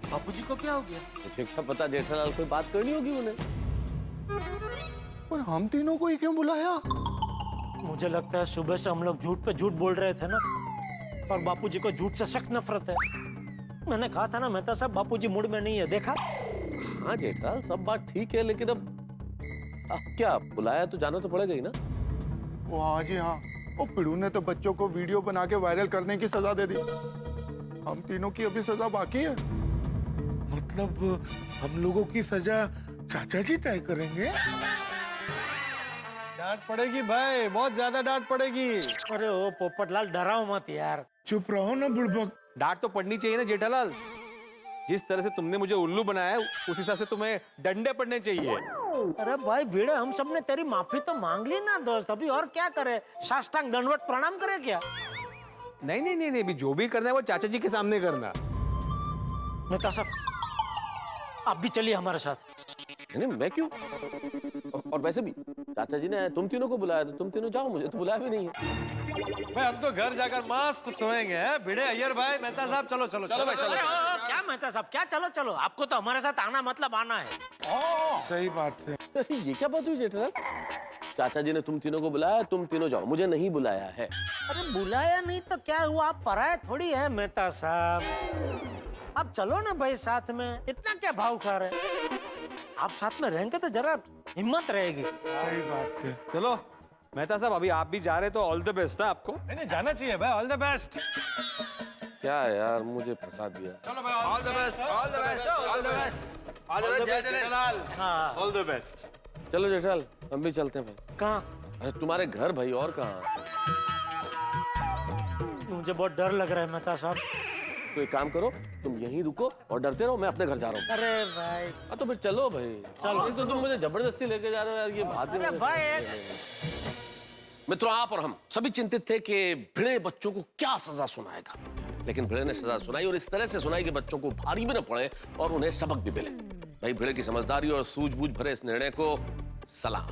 बापूजी को क्या हो गया? मुझे क्या पता, जेठालाल कोई बात करनी होगी उन्हें। पर हम तीनों को ही क्यों बुलाया? मुझे लगता है सुबह से हम लोग झूठ पे झूठ बोल रहे थे ना, और बापूजी को झूठ से सख्त नफरत है। मैंने कहा था ना मेहता साहब, बापूजी मूड में नहीं है, देखा? हाँ जेठालाल, सब बात ठीक है, लेकिन अब क्या बुलाया तो जाना तो पड़ेगा ही ना। वो हाँ जी हाँ, वो पिड़ू ने तो बच्चों को वीडियो बना के वायरल करने की सजा दे दी। हम तीनों की अभी सजा बाकी है। मतलब हम लोगों की सजा चाचा जी तय करेंगे? डांट पड़ेगी भाई, बहुत ज्यादा डांट पड़ेगी। अरे ओ पोपटलाल, डराओ मत यार। चुप रहो ना बुड़बक। डांट तो पड़नी चाहिए ना जेठालाल। जिस तरह से तुमने मुझे उल्लू बनाया है, उस हिसाब से तुम्हें डंडे पड़ने चाहिए। अरे भाई भिड़े, हम सबने तेरी माफी तो मांग ली ना दोस्त, अभी और क्या करे? साष्टांग दंडवत प्रणाम करे क्या? नहीं नहीं नहीं नहीं, अभी जो भी करना है वो चाचा जी के सामने करना। मेहता साहब, आप भी चलिए हमारे साथ। नहीं, मैं क्यों? और वैसे भी चाचा जी ने तुम तीनों को बुलाया, तो तुम तीनों जाओ, मुझे तो बुलाया भी नहीं है। भाई हम तो घर जाकर मस्त सोएंगे, हैं? भिड़े अय्यर भाई, मेहता साहब, चलो चलो चलो भाई, चलो। क्या मेहता साहब, क्या चलो चलो? आपको तो हमारे साथ आना मतलब आना है। सही बात है। ये क्या बात हुई जेठालाल? चाचा जी ने तुम तीनों को बुलाया, तुम तीनों जाओ, मुझे नहीं बुलाया है। अरे बुलाया नहीं तो क्या हुआ? आप पराये थोड़ी है मेहता साहब। आप चलो ना भाई साथ में, इतना क्या भाव खा रहे? आप साथ में रहेंगे तो जरा हिम्मत रहेगी। सही बात है। चलो मेहता साहब, अभी आप भी जा रहे तो ऑल द बेस्ट है आपको। नहीं जाना चाहिए भाई, ऑल द बेस्ट। क्या यार, मुझे फंसा दिया। चलो भाई, all the best, all the best, all the best, all the best Jethalal. हाँ, ऑल द बेस्ट। चलो जेठालाल, हम भी चलते हैं भाई। कहाँ? अरे तुम्हारे घर भाई, और कहाँ? मुझे बहुत डर लग रहा है मेहता साहब। तो एक काम करो, तुम यहीं रुको और डरते रहो, मैं अपने घर जा रहा हूँ। अरे भाई, हाँ तो फिर चलो भाई, चलो। एक तो तुम मुझे जबरदस्ती लेके जा रहे हो यार, ये बात ही अरे नहीं। भाई, मित्रों, आप और हम सभी चिंतित थे कि भिड़े बच्चों को क्या सजा सुनाएगा, लेकिन भिड़े ने सजा सुनाई, और इस तरह से सुनाई कि बच्चों को भारी भी न पड़े और उन्हें सबक भी मिले। भाई भिड़े की समझदारी और सूझबूझ भरे इस निर्णय को सलाम।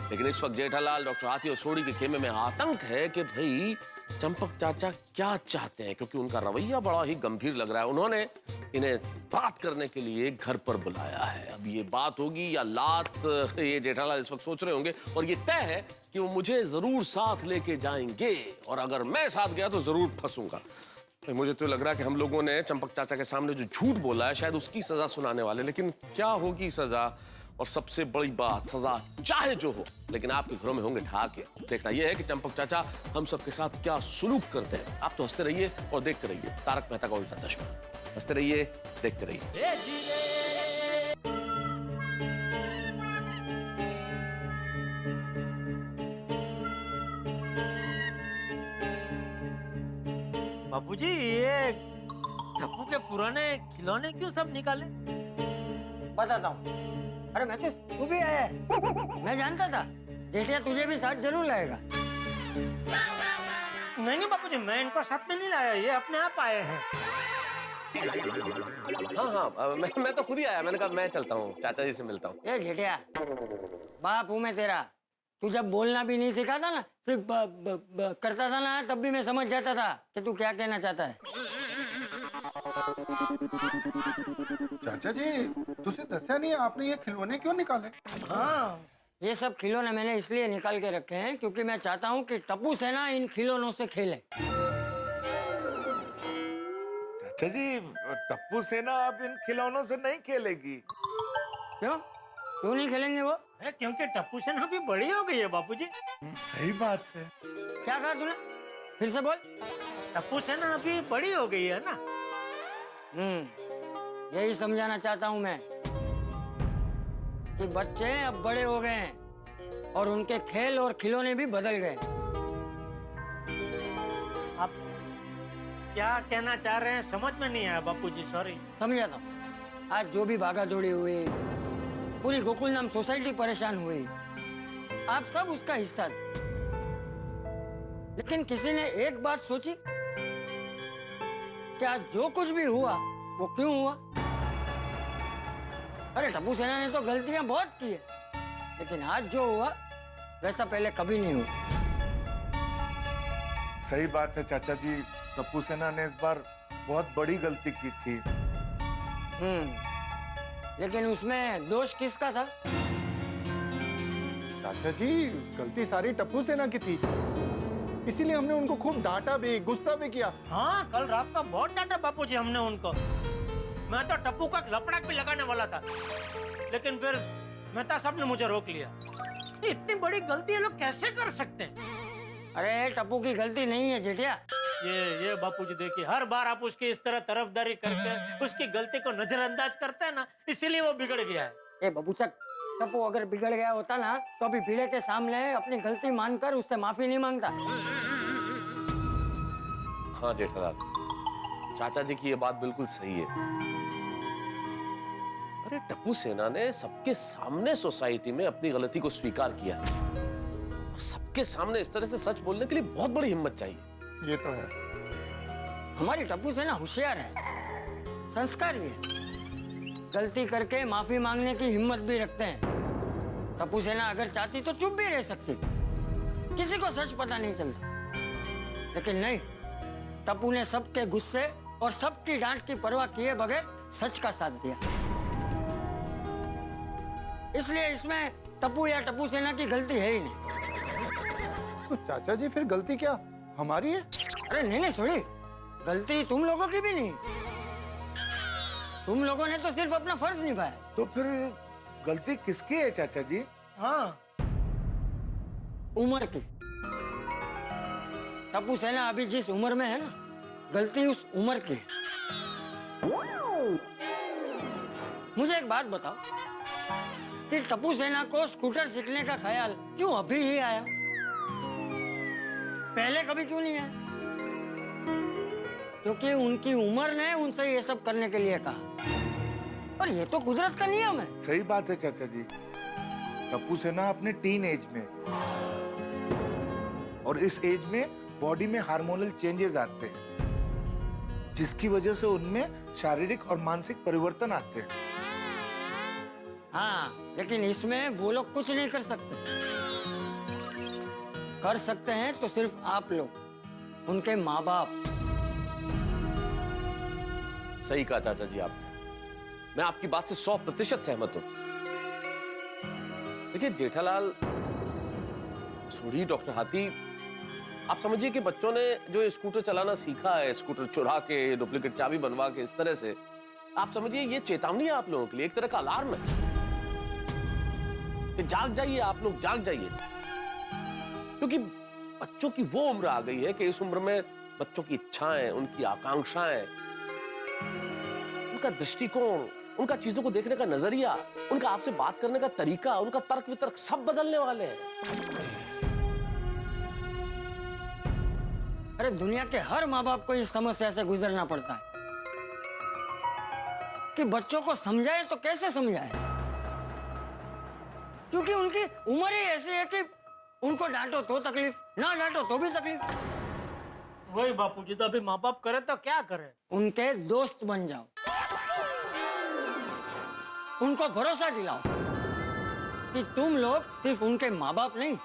लेकिन इस वक्त जेठालाल, डॉक्टर हाथी और सोडी के खेमे में आतंक है कि भाई चंपक चाचा क्या चाहते हैं, क्योंकि उनका रवैया बड़ा ही गंभीर लग रहा है। उन्होंने इन्हें बात करने के लिए घर पर बुलाया है। अब ये बात होगी या लात, ये जेठालाल इस वक्त सोच रहे होंगे, और ये तय है कि वो मुझे जरूर साथ लेके जाएंगे, और अगर मैं साथ गया तो जरूर फंसूंगा। मुझे तो लग रहा है कि हम लोगों ने चंपक चाचा के सामने जो झूठ बोला है, शायद उसकी सजा सुनाने वाले। लेकिन क्या होगी सजा, और सबसे बड़ी बात, सजा चाहे जो हो, लेकिन आपके घरों में होंगे ठहाके। देखना यह है कि चंपक चाचा हम सबके साथ क्या सुलूक करते हैं। आप तो हंसते रहिए और देखते रहिए तारक मेहता का उल्टा चश्मा। हंसते रहिए, देखते रहिए। बापूजी, ये टप्पू के पुराने खिलौने क्यों सब निकाले? बताता हूँ। अरे मैं तो तू भी आया है, मैं जानता था जेठिया तुझे भी साथ जरूर लाएगा। नहीं नहीं बापूजी, मैं इनको साथ में नहीं लाया, ये अपने आप आए हैं। हाँ, मैं तो खुद ही आया। मैंने कहा मैं चलता हूँ, चाचा जी से मिलता हूँ। ये जेठिया, बाप हूँ मैं तेरा। तू जब बोलना भी नहीं सीखा था ना, सिर्फ करता था ना, तब भी मैं समझ जाता था कि तू क्या कहना चाहता है। चाचा जी, तुझे दस्या नहीं, आपने ये खिलौने क्यों निकाले? हाँ, ये सब खिलौने मैंने इसलिए निकाल के रखे हैं क्योंकि मैं चाहता हूँ कि टप्पू सेना इन खिलौनों से खेले। चाचा जी, टप्पू सेना अब इन खिलौनों से नहीं खेलेगी। क्यों? क्यों नहीं खेलेंगे वो? अरे क्योंकि टप्पू सेना भी बड़ी हो गई है बापूजी। सही बात है। क्या कहा तूने? फिर से बोल। टप्पू सेना अभी बड़ी हो गई है ना। यही समझाना चाहता हूँ मैं कि बच्चे अब बड़े हो गए हैं और उनके खेल और खिलौने भी बदल गए। आप क्या कहना चाह रहे हैं समझ में नहीं आया बापूजी, सॉरी। समझाता हूँ। आज जो भी भागा दौड़ी हुई, पूरी गोकुलधाम सोसाइटी परेशान हुई, आप सब उसका हिस्सा थे। लेकिन किसी ने एक बात सोची कि आज जो कुछ भी हुआ वो क्यों हुआ? अरे टप्पू सेना ने तो गलतियां बहुत की है, लेकिन आज जो हुआ वैसा पहले कभी नहीं हुआ। सही बात है चाचा जी, टप्पू सेना ने इस बार बहुत बड़ी गलती की थी। लेकिन उसमें दोष किसका था? चाचा जी, गलती सारी टप्पू सेना की थी, इसीलिए हमने उनको खूब डांटा भी, गुस्सा भी किया। हाँ, कल रात को बहुत डांटा बापूजी हमने उनको। मैं तो टप्पू का लपड़ाक भी लगाने वाला था, लेकिन फिर मेहता साहब ने मुझे रोक लिया। इतनी बड़ी गलती ये लोग कैसे कर सकते हैं? अरे टप्पू की गलती नहीं है जेठिया। ये बापूजी देखिए, हर बार आप उसकी इस तरह तरफदारी करके उसकी गलती को नजरअंदाज करते हैं ना, इसीलिए वो बिगड़ गया है। ए बबूचक, टप्पू अगर बिगड़ गया होता ना तो अभी भीड़े के सामने अपनी गलती मानकर उससे माफी नहीं मांगता। हाँ जेठालाल, चाचा जी की ये बात बिल्कुल सही है। अरे टप्पू सेना ने सबके सामने सोसाइटी में अपनी गलती को स्वीकार किया और सबके सामने इस तरह से सच बोलने के लिए बहुत बड़ी हिम्मत चाहिए। ये तो है। हमारी टप्पू सेना होशियार है, संस्कारी है, गलती करके माफी मांगने की हिम्मत भी रखते हैं। टप्पू सेना अगर चाहती तो चुप भी रह सकती, किसी को सच पता नहीं चलता। लेकिन नहीं, टप्पू ने सबके गुस्से और सबकी डांट की परवाह किए बगैर सच का साथ दिया। इसलिए इसमें टप्पू या टप्पू सेना की गलती है ही नहीं। तो चाचा जी फिर गलती क्या हमारी है? अरे नहीं सोड़ी, गलती तुम लोगों की भी नहीं। तुम लोगों ने तो सिर्फ अपना फर्ज निभाया। तो फिर गलती किसकी है चाचा जी? हाँ, उम्र की। टप्पू सेना अभी जिस उम्र में है ना, गलती उस उम्र की है। मुझे एक बात बताओ कि टप्पू सेना को स्कूटर सीखने का ख्याल क्यों अभी ही आया? पहले कभी क्यों नहीं आया? क्योंकि उनकी उम्र ने उनसे ये सब करने के लिए कहा, और ये तो कुदरत का नियम है। सही बात है चाचा जी, टप्पू सेना अपने टीन एज में, और इस एज में बॉडी में हार्मोनल चेंजेस आते हैं, जिसकी वजह से उनमें शारीरिक और मानसिक परिवर्तन आते हैं। हाँ, लेकिन इसमें वो लोग कुछ नहीं कर सकते। कर सकते हैं तो सिर्फ आप लोग, उनके माँ बाप। सही कहा चाचा जी आपने, मैं आपकी बात से 100% सहमत हूं। देखिए जेठालाल, सूढ़ी, डॉक्टर हाथी, आप समझिए कि बच्चों ने जो स्कूटर चलाना सीखा है, स्कूटर चुरा के, डुप्लीकेट चाबी बनवा के, इस तरह से, आप समझिए ये चेतावनी है आप लोगों के लिए, एक तरह का अलार्म है कि जाग जाइए, आप लोग जाग जाइए। क्योंकि बच्चों की वो उम्र आ गई है कि इस उम्र में बच्चों की इच्छाएं, उनकी आकांक्षाएं, उनका दृष्टिकोण, उनका चीजों को देखने का नजरिया, उनका आपसे बात करने का तरीका, उनका तर्क वितर्क सब बदलने वाले हैं। अरे दुनिया के हर माँ बाप को इस समस्या से गुजरना पड़ता है कि बच्चों को समझाए तो कैसे समझाए, क्योंकि उनकी उम्र ही ऐसी है कि उनको डांटो तो तकलीफ, ना डांटो तो भी तकलीफ। वही बापूजी, तो अभी माँ बाप करे तो क्या करे? उनके दोस्त बन जाओ, उनको भरोसा दिलाओ कि तुम लोग सिर्फ उनके माँ बाप नहीं,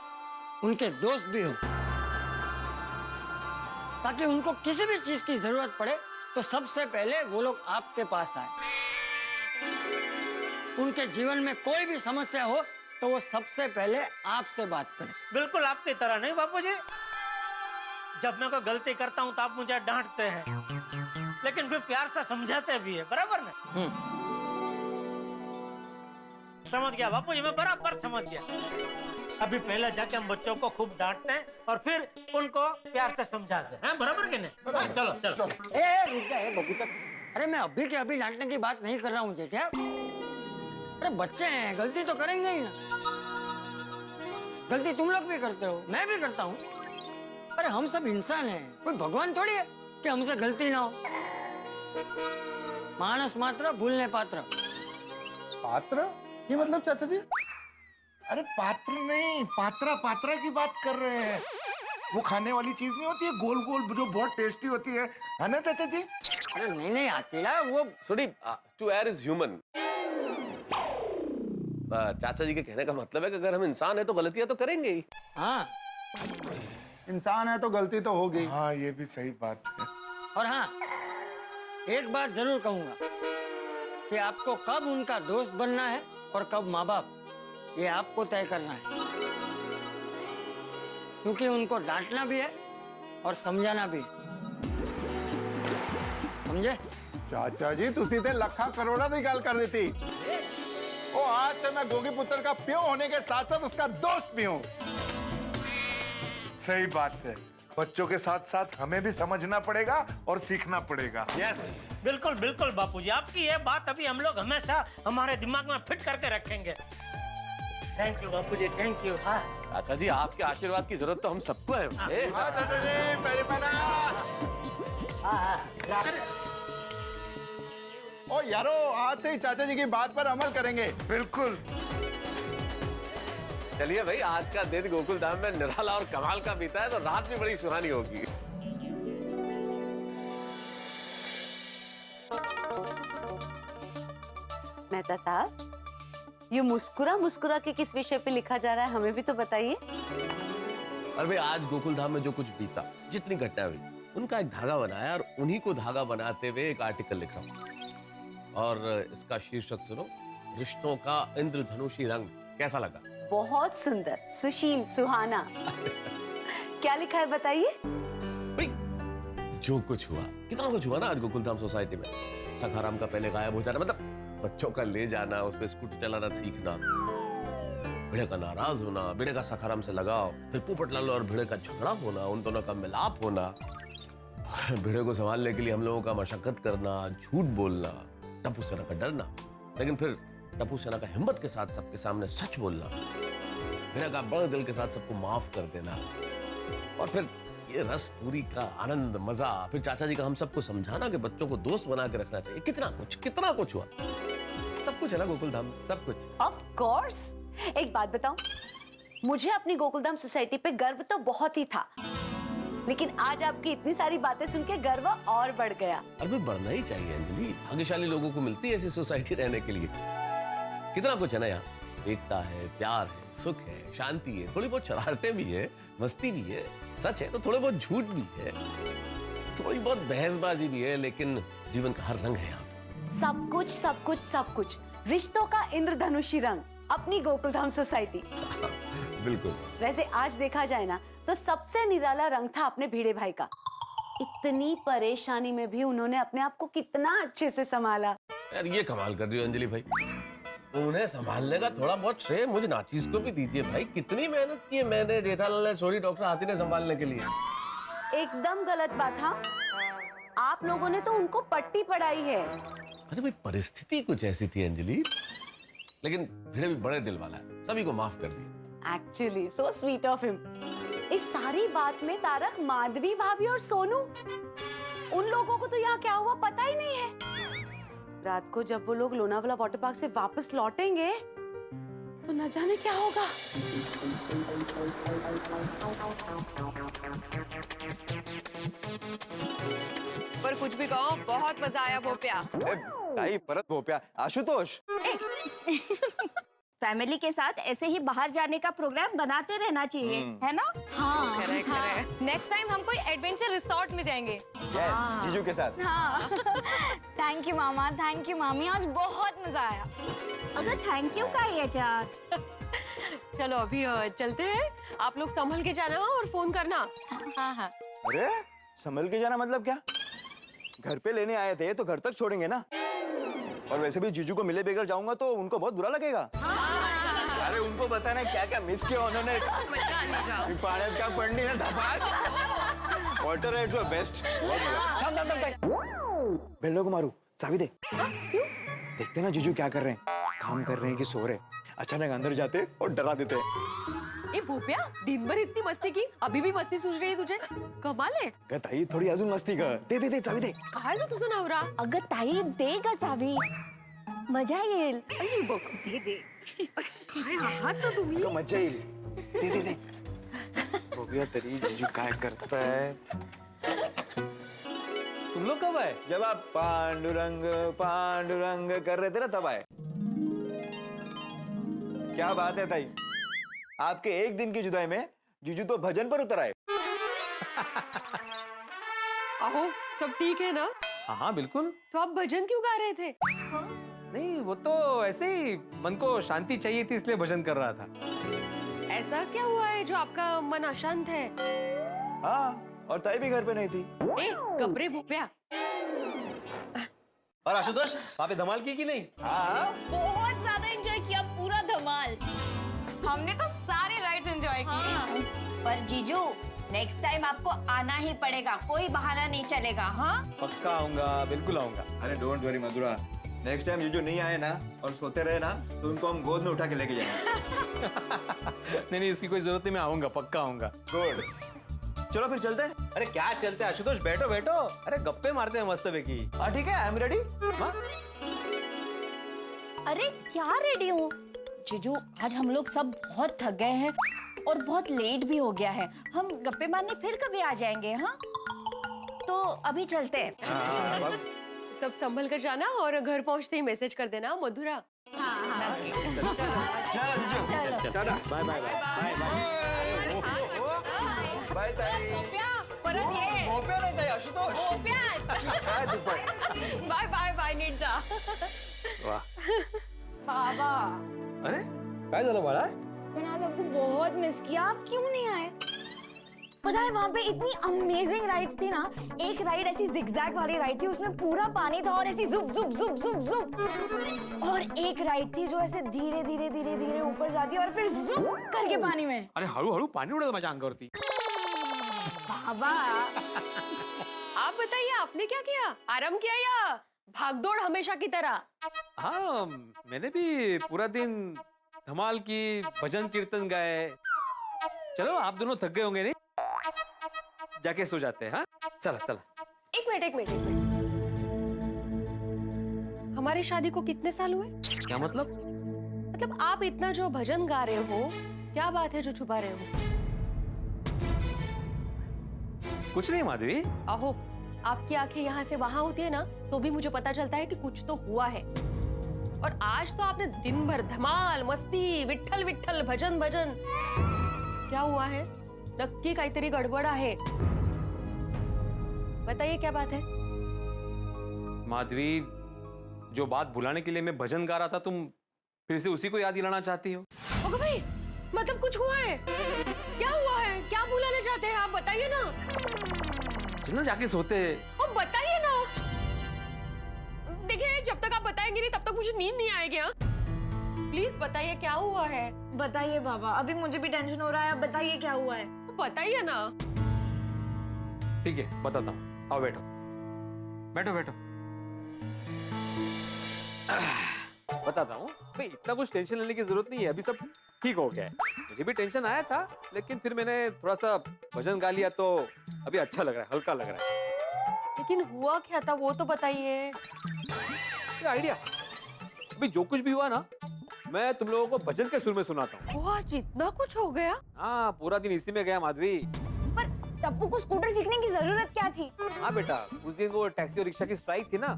उनके दोस्त भी हो, ताकि उनको किसी भी चीज की जरूरत पड़े तो सबसे पहले वो लोग आपके पास आए। उनके जीवन में कोई भी समस्या हो तो वो सबसे पहले आपसे बात करें। बिल्कुल आपकी तरह नहीं बापूजी, जब मैं कोई गलती करता हूँ तो आप मुझे डांटते हैं, लेकिन फिर प्यार से समझाते भी है, बराबर ना? समझ गया बापूजी, मैं बराबर समझ गया। अभी पहले जाके हम बच्चों को खूब डांटते हैं और फिर उनको प्यार से समझाते हैं, बराबर कि नहीं? चलो चलो। रुक जा बबूचक, अरे मैं अभी के अभी डांटने की बात नहीं कर रहा हूँ जेठा। अरे बच्चे हैं, गलती तो करेंगे ही ना। गलती तुम लोग भी करते हो, मैं भी करता हूँ। अरे हम सब इंसान हैं, कोई भगवान थोड़ी है कि हमसे गलती ना हो। मानस मात्र भूलने पात्र। पात्र? ये मतलब चाचा जी? अरे पात्र नहीं, पात्रा पात्रा की बात कर रहे हैं। वो खाने वाली चीज नहीं होती है गोल गोल जो बहुत टेस्टी होती है ना चाचा जी? अरे नहीं आतीला, वो सुनी, टू एयर इज ह्यूमन। चाचा जी के कहने का मतलब है कि अगर हम इंसान है तो गलतियां तो करेंगे ही। हाँ, इंसान है तो गलती तो होगी। हाँ ये भी सही बात है। और हाँ, एक बात जरूर कहूंगा कि आपको कब उनका दोस्त बनना है और कब माँ बाप, ये आपको तय करना है। क्योंकि उनको डांटना भी है और समझाना भी है। समझे? चाचा जी तुसी ते लखा करोड़ा की गल कर दी थी। ओ आज से मैं गोगी पुत्र का प्यो होने के साथ साथ उसका दोस्त भी हूँ। सही बात है, बच्चों के साथ साथ हमें भी समझना पड़ेगा और सीखना पड़ेगा। यस, बिल्कुल बिल्कुल बापूजी, आपकी ये बात अभी हम लोग हमेशा हमारे दिमाग में फिट करके रखेंगे। Thank you Bapuji, thank you. हाँ चाचा जी आपके आशीर्वाद की जरूरत तो हम सबको है। चाचा जी मेरी बना। ओ यारो, आज से ही चाचा जी की बात पर अमल करेंगे। बिल्कुल। चलिए भाई, आज का दिन गोकुल धाम में निराला और कमाल का बीता है तो रात भी बड़ी सुहानी होगी। मेहता साहब, ये मुस्कुरा मुस्कुरा के किस विषय पे लिखा जा रहा है, हमें भी तो बताइए। अरे भाई, आज गोकुल धाम में जो कुछ बीता, जितनी घटनाएं हुई, उनका एक धागा बनाया और उन्हीं को धागा बनाते हुए एक आर्टिकल लिखा और इसका शीर्षक सुनो, रिश्तों का इंद्रधनुषी रंग। कैसा लगा? बहुत सुंदर, सुशील, सुहाना। क्या लिखा है बताइए। जो कुछ हुआ, कितना कुछ हुआ ना आज गोकुल धाम सोसाइटी में। सखाराम का पहले गायब हो जाना, मतलब बच्चों का ले जाना, उस पे स्कूटर चलाना सीखना, भिड़े का नाराज होना, भिड़े का सखाराम से लगाव, फिर पोपटलाल और भिड़े का झगड़ा होना, उन दोनों का मिलाप होना, भिड़े को संभालने के लिए हम लोगों का मशक्कत करना, झूठ बोलना, टप्पू सेना का डरना, लेकिन फिर टप्पू सेना का हिम्मत के साथ सबके सामने सच बोलना, भिड़े का बड़े दिल के साथ सबको माफ कर देना, और फिर ये रस पूरी का आनंद, मजा, फिर चाचा जी का हम सबको समझाना कि बच्चों को दोस्त बना के रखना चाहिए। कितना कुछ हुआ। सब कुछ है ना गोकुल धाम, सब कुछ। Of course. एक बात बताऊं, मुझे अपनी गोकुलधाम सोसाइटी पे गर्व तो बहुत ही था, लेकिन आज आपकी इतनी सारी बातें सुन के गर्व और बढ़ गया। अरे बढ़ना ही चाहिए अंजलि, भाग्यशाली लोगों को मिलती है ऐसी सोसाइटी रहने के लिए। कितना कुछ है ना यहाँ, एकता है, प्यार है, सुख है, शांति है, थोड़ी बहुत शरारतें भी है, मस्ती भी है, सच है तो थोड़े बहुत झूठ भी है, थोड़ी बहुत बहसबाजी भी है, लेकिन जीवन का हर रंग है यहाँ पे। सब कुछ सब कुछ सब कुछ, रिश्तों का इंद्रधनुषी रंग अपनी गोकुलधाम सोसाइटी। बिल्कुल। वैसे आज देखा जाए ना तो सबसे निराला रंग था अपने भिड़े भाई का। इतनी परेशानी में भी उन्होंने अपने आप को कितना अच्छे से संभाला। यार ये कमाल कर रही हो अंजलि भाई, उन्हें संभालने का थोड़ा बहुत श्रेय मुझे नाचीज को भी दीजिए भाई। कितनी मेहनत की है मैंने, जेठालाल ने, सोरी, डॉक्टर हाथी ने संभालने के लिए। एकदम गलत बात। हाँ, आप लोगों ने तो उनको पट्टी पढ़ाई है। अरे भाई परिस्थिति कुछ ऐसी थी अंजलि, लेकिन भिड़े भी बड़े दिल वाला है, सभी को माफ कर दिया। Actually so sweet of him. इस सारी बात में तारक, माधवी भाभी और सोनू, उन लोगों को तो यहाँ क्या हुआ पता ही नहीं है। रात को जब वो लोग लोनावाला वाटर पार्क से वापस लौटेंगे तो न जाने क्या होगा। पर कुछ भी कहो, बहुत मजा आया भोपिया। ताई परत भोपिया। आशुतोष, फैमिली के साथ ऐसे ही बाहर जाने का प्रोग्राम बनाते रहना चाहिए, है ना? हाँ, नेक्स्ट टाइम हम कोई एडवेंचर रिसोर्ट में जाएंगे। यस, जीजू के साथ। हाँ। Thank you mama, thank you मामी, आज बहुत मजा आया। अगर थैंक यू का है यार। चलो अभी चलते हैं, आप लोग संभल के जाना और फोन करना। हाँ हाँ। अरे संभल के जाना मतलब क्या? घर पे लेने आए थे तो घर तक छोड़ेंगे ना, और वैसे भी जीजू को मिले बगैर जाऊंगा तो उनको बहुत बुरा लगेगा। अरे उनको बताना क्या क्या मिस किया उन्होंने। पाण्यात क्या पडली ना धपाट। वाटर राइड्स वर बेस्ट। थांब थांब थांब, बेल्लो को मारू, चाबी दे। क्यों? देखते ना जीजू क्या कर रहे हैं, काम कर रहे हैं कि सो रहे। अचानक अंदर जाते और डरा देते। ए भूपिया, दिन भर इतनी मस्ती की, अभी भी मस्ती सूझ रही है तुझे? कमाल आहे. अगं ताई थोडी अजून मस्ती कर. दे चाबी दे. काय ग तुझा नवरा? अगं ताई दे ग चावी, मजा येईल. आई बघ, दे. काय आहात ना तुम्ही? अगं मजा येईल. दे. बघूया तरी जीजू काय करताय. तुम लोग कब आए? जब आप पांडुरंग पांडुरंग कर रहे थे ना तब आए. क्या बात है ताई, आपके एक दिन की जुदाई में जीजू तो भजन पर उतर आए. अहो, सब ठीक है ना? हाँ बिल्कुल. तो आप भजन क्यों गा रहे थे? नहीं वो तो ऐसे ही मन को शांति चाहिए थी इसलिए भजन कर रहा था. ऐसा क्या हुआ है जो आपका मन अशांत है? हाँ, और ताई भी घर पे नहीं थी. ए, कपड़े भूपिया. और आशुतोष वहाँ पे धमाल की कि नहीं? हाँ. बहुत ज्यादा एंजॉय किया, पूरा धमाल. हमने तो सारे राइड्स एंजॉय किए। पर जीजू नेक्स्ट टाइम आपको आना ही पड़ेगा, कोई बहाना नहीं चलेगा. हाँ पक्का आऊंगा, बिल्कुल आऊंगा. अरे don't worry Mathura, next time जीजू नहीं आए ना और सोते रहे ना तो उनको हम गोद में उठा के लेके जाएंगे. नहीं उसकी कोई जरूरत नहीं, मैं आऊंगा, पक्का आऊंगा. गुड. चलो फिर चलते हैं. अरे क्या चलते हैं आशुतोष, बैठो. अरे गप्पे मारते हैं मस्त पैकी. हाँ ठीक है, आई एम रेडी. अरे क्या रेडी हूँ जीजू, आज हम लोग सब बहुत थक गए हैं और बहुत लेट भी हो गया है. हम गप्पे मारने फिर कभी आ जाएंगे. हाँ तो अभी चलते हैं. सब संभल कर जाना और घर पहुंचते ही मैसेज कर देना मधुरा. बाय ताई. परत ये. भोप्या नाही ताई, आशुतोष. काय दुपार. बाय नीट जा. बाबा अरे काय झालं बाळा? मैंने आज आपको बहुत मिस किया, आप क्यों नहीं आए? पता है वहाँ पे इतनी अमेजिंग राइड्स थी ना. एक राइड ऐसी जिगजैग वाली राइड थी, उसमें पूरा पानी था और ऐसी जुप जुप जुप जुप जुप. और एक राइड थी जो ऐसे धीरे धीरे ऊपर जाती है और फिर जुप करके पानी में. अरे हळूहळू पाणी उडत माझ्या अंगावरती. बाबा आप बताइए, आपने क्या किया? आराम किया या भागदौड़ हमेशा की तरह? हाँ मैंने भी पूरा दिन धमाल की, भजन कीर्तन गाए. चलो आप दोनों थक गए होंगे नहीं, जाके सो जाते हैं. हाँ चला. एक मिनट. हमारी शादी को कितने साल हुए? क्या मतलब? मतलब आप इतना जो भजन गा रहे हो, क्या बात है जो छुपा रहे हो? कुछ नहीं माधवी. अहो, आपकी आंखें यहाँ से वहां होती है ना तो भी मुझे पता चलता है कि कुछ तो हुआ है. और आज तो आपने दिन भर धमाल, मस्ती, विठ्ठल विठ्ठल, भजन भजन. क्या हुआ है? नक्की काहीतरी गडबड आहे. बताइए क्या बात है? माधवी, जो बात भुलाने के लिए मैं भजन गा रहा था, तुम फिर से उसी को याद दिलाना चाहती हो? ओके भाई, मतलब कुछ हुआ है? क्या हुआ है? क्या भुलाना चाहते हैं आप? बताइए ना. चलना जाके सोते. अब बताइए ना. देखिए, जब तक आप बताएंगे नहीं तब तक मुझे नींद नहीं आएगी. हाँ प्लीज बताइए क्या हुआ है. बताइए बाबा, अभी मुझे भी टेंशन हो रहा है. आप बताइए क्या हुआ है. बताइए ना. ठीक है बताता हूँ, आओ बैठो. बताता हूँ. भाई इतना कुछ टेंशन लेने की जरूरत नहीं है, अभी सब ठीक हो गया है. मुझे भी टेंशन आया था, लेकिन फिर मैंने थोड़ा सा भजन गा लिया तो अभी अच्छा लग रहा है, हल्का लग रहा है. लेकिन हुआ क्या था वो तो बताइए. ये आइडिया, अभी जो कुछ भी हुआ ना, मैं तुम लोगों को भजन के सुर में सुनाता हूँ. वो आज इतना कुछ हो गया. हाँ पूरा दिन इसी में गया माधवी. पर टप्पू को स्कूटर सीखने की जरूरत क्या थी? हाँ बेटा, उस दिन वो टैक्सी और रिक्शा की स्ट्राइक थी ना,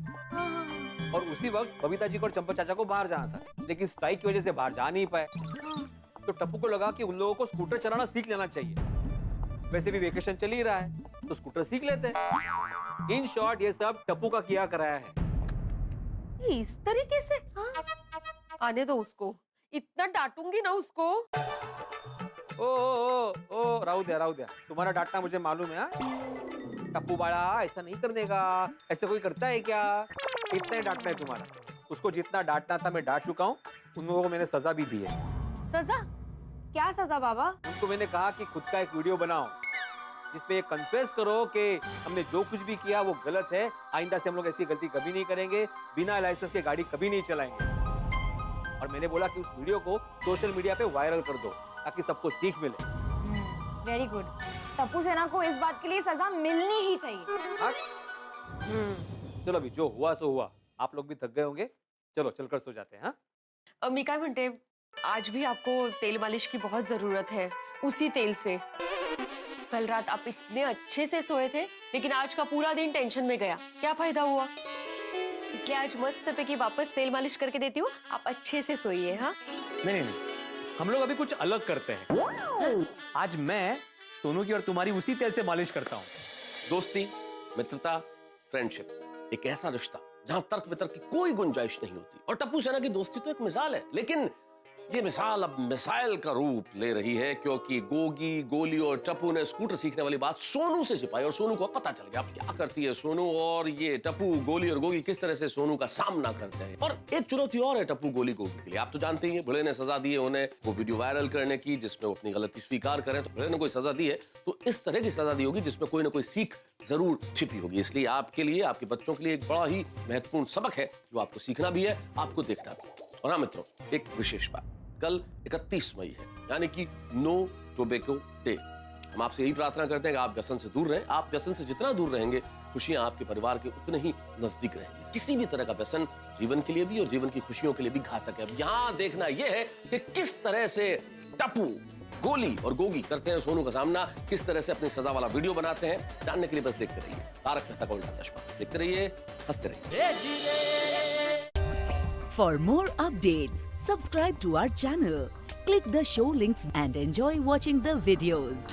और उसी वक्त बबीता जी को और चंपा चाचा को बाहर जाना था, लेकिन स्ट्राइक की वजह से बाहर जा नहीं पाए. तो टप्पू को लगा कि उन लोगों को स्कूटर चलाना सीख लेना चाहिए. वैसे भी वेकेशन चल ही रहा है तो स्कूटर सीख लेते हैं. इन शॉर्ट ये सब टप्पू का किया कराया है. इस तरीके से? हाँ? आने दो उसको, इतना डांटूंगी ना उसको. ओ राहू द्या, तुम्हारा डांटना मुझे मालूम है. टप्पू बाड़ा ऐसा नहीं करने का, ऐसे कोई करता है क्या? इतना ही डांटना है तुम्हारा. उसको जितना डांटना था मैं डांट चुका हूँ. उन लोगों को मैंने सजा भी दी है. सजा? क्या सजा बाबा? उनको मैंने कहा कि खुद का एक वीडियो बनाओ जिसमें ये कन्फेस करो कि हमने जो कुछ भी किया वो गलत है, आइंदा से हम लोग ऐसी गलती कभी नहीं करेंगे, बिना लाइसेंस के गाड़ी कभी नहीं चलाएंगे। और मैंने बोला कि उस वीडियो को सोशल मीडिया पे वायरल कर दो ताकि सबको सीख मिले। Very good. टप्पू सेना को इस बात के लिए सजा मिलनी ही चाहिए। हाँ? चलो अभी जो हुआ सो हुआ, आप लोग भी थक गए होंगे, चलो चलकर सो जाते हैं। हाँ? मी काय म्हणते, आज भी आपको तेल मालिश की बहुत जरूरत है, उसी तेल से। कल रात आप इतने अच्छे से सोए थे, लेकिन आज का पूरा दिन टेंशन में गया, क्या फायदा हुआ? इसलिए आज मस्त पैकी वापस तेल मालिश करके देती हूँ, आप अच्छे से सोइए। हाँ, नहीं, हम लोग अभी कुछ अलग करते हैं। आज मैं सोनू की और तुम्हारी उसी तेल से मालिश करता हूँ। दोस्ती, मित्रता, फ्रेंडशिप, एक ऐसा रिश्ता जहां तर्क वितर्क की कोई गुंजाइश नहीं होती। और टप्पू सेना की दोस्ती तो एक मिसाल है, लेकिन ये मिसाल अब मिसाइल का रूप ले रही है, क्योंकि गोगी, गोली और टप्पू ने स्कूटर सीखने वाली बात सोनू से छिपाई और सोनू को पता चल गया अब क्या करती है सोनू, और ये टप्पू, गोली और गोगी किस तरह से सोनू का सामना करते हैं। और एक चुनौती और है टप्पू, गोली, गोगी के लिए। आप तो जानते ही हैं, बड़े ने सजा दी है उन्हें वो वीडियो वायरल करने की, जिसमें वो अपनी गलती स्वीकार करें। तो बड़े ने कोई सजा दी है तो इस तरह की सजा दी होगी जिसमें कोई ना कोई सीख जरूर छिपी होगी। इसलिए आपके लिए, आपके बच्चों के लिए एक बड़ा ही महत्वपूर्ण सबक है जो आपको सीखना भी है, आपको देखना भी। और हाँ मित्रों, एक विशेष बात, कल 31 मई है, यानी कि नो टोबैको डे। हम आपसे यही प्रार्थना करते हैं कि आप व्यसन से दूर रहें। आप व्यसन से जितना दूर रहेंगे, खुशियां आपके परिवार के उतने ही नजदीक रहेंगी। किसी भी तरह का व्यसन जीवन के लिए भी और जीवन की खुशियों के लिए भी घातक है। अब यहाँ देखना यह है कि किस तरह से टप्पू, गोली और गोगी करते हैं सोनू का सामना, किस तरह से अपनी सजा वाला वीडियो बनाते हैं। जानने के लिए बस देखते रहिए तारक मेहता का उल्टा चश्मा। देखते रहिए, हंसते रहिए। For more updates, subscribe to our channel, click the show links and enjoy watching the videos.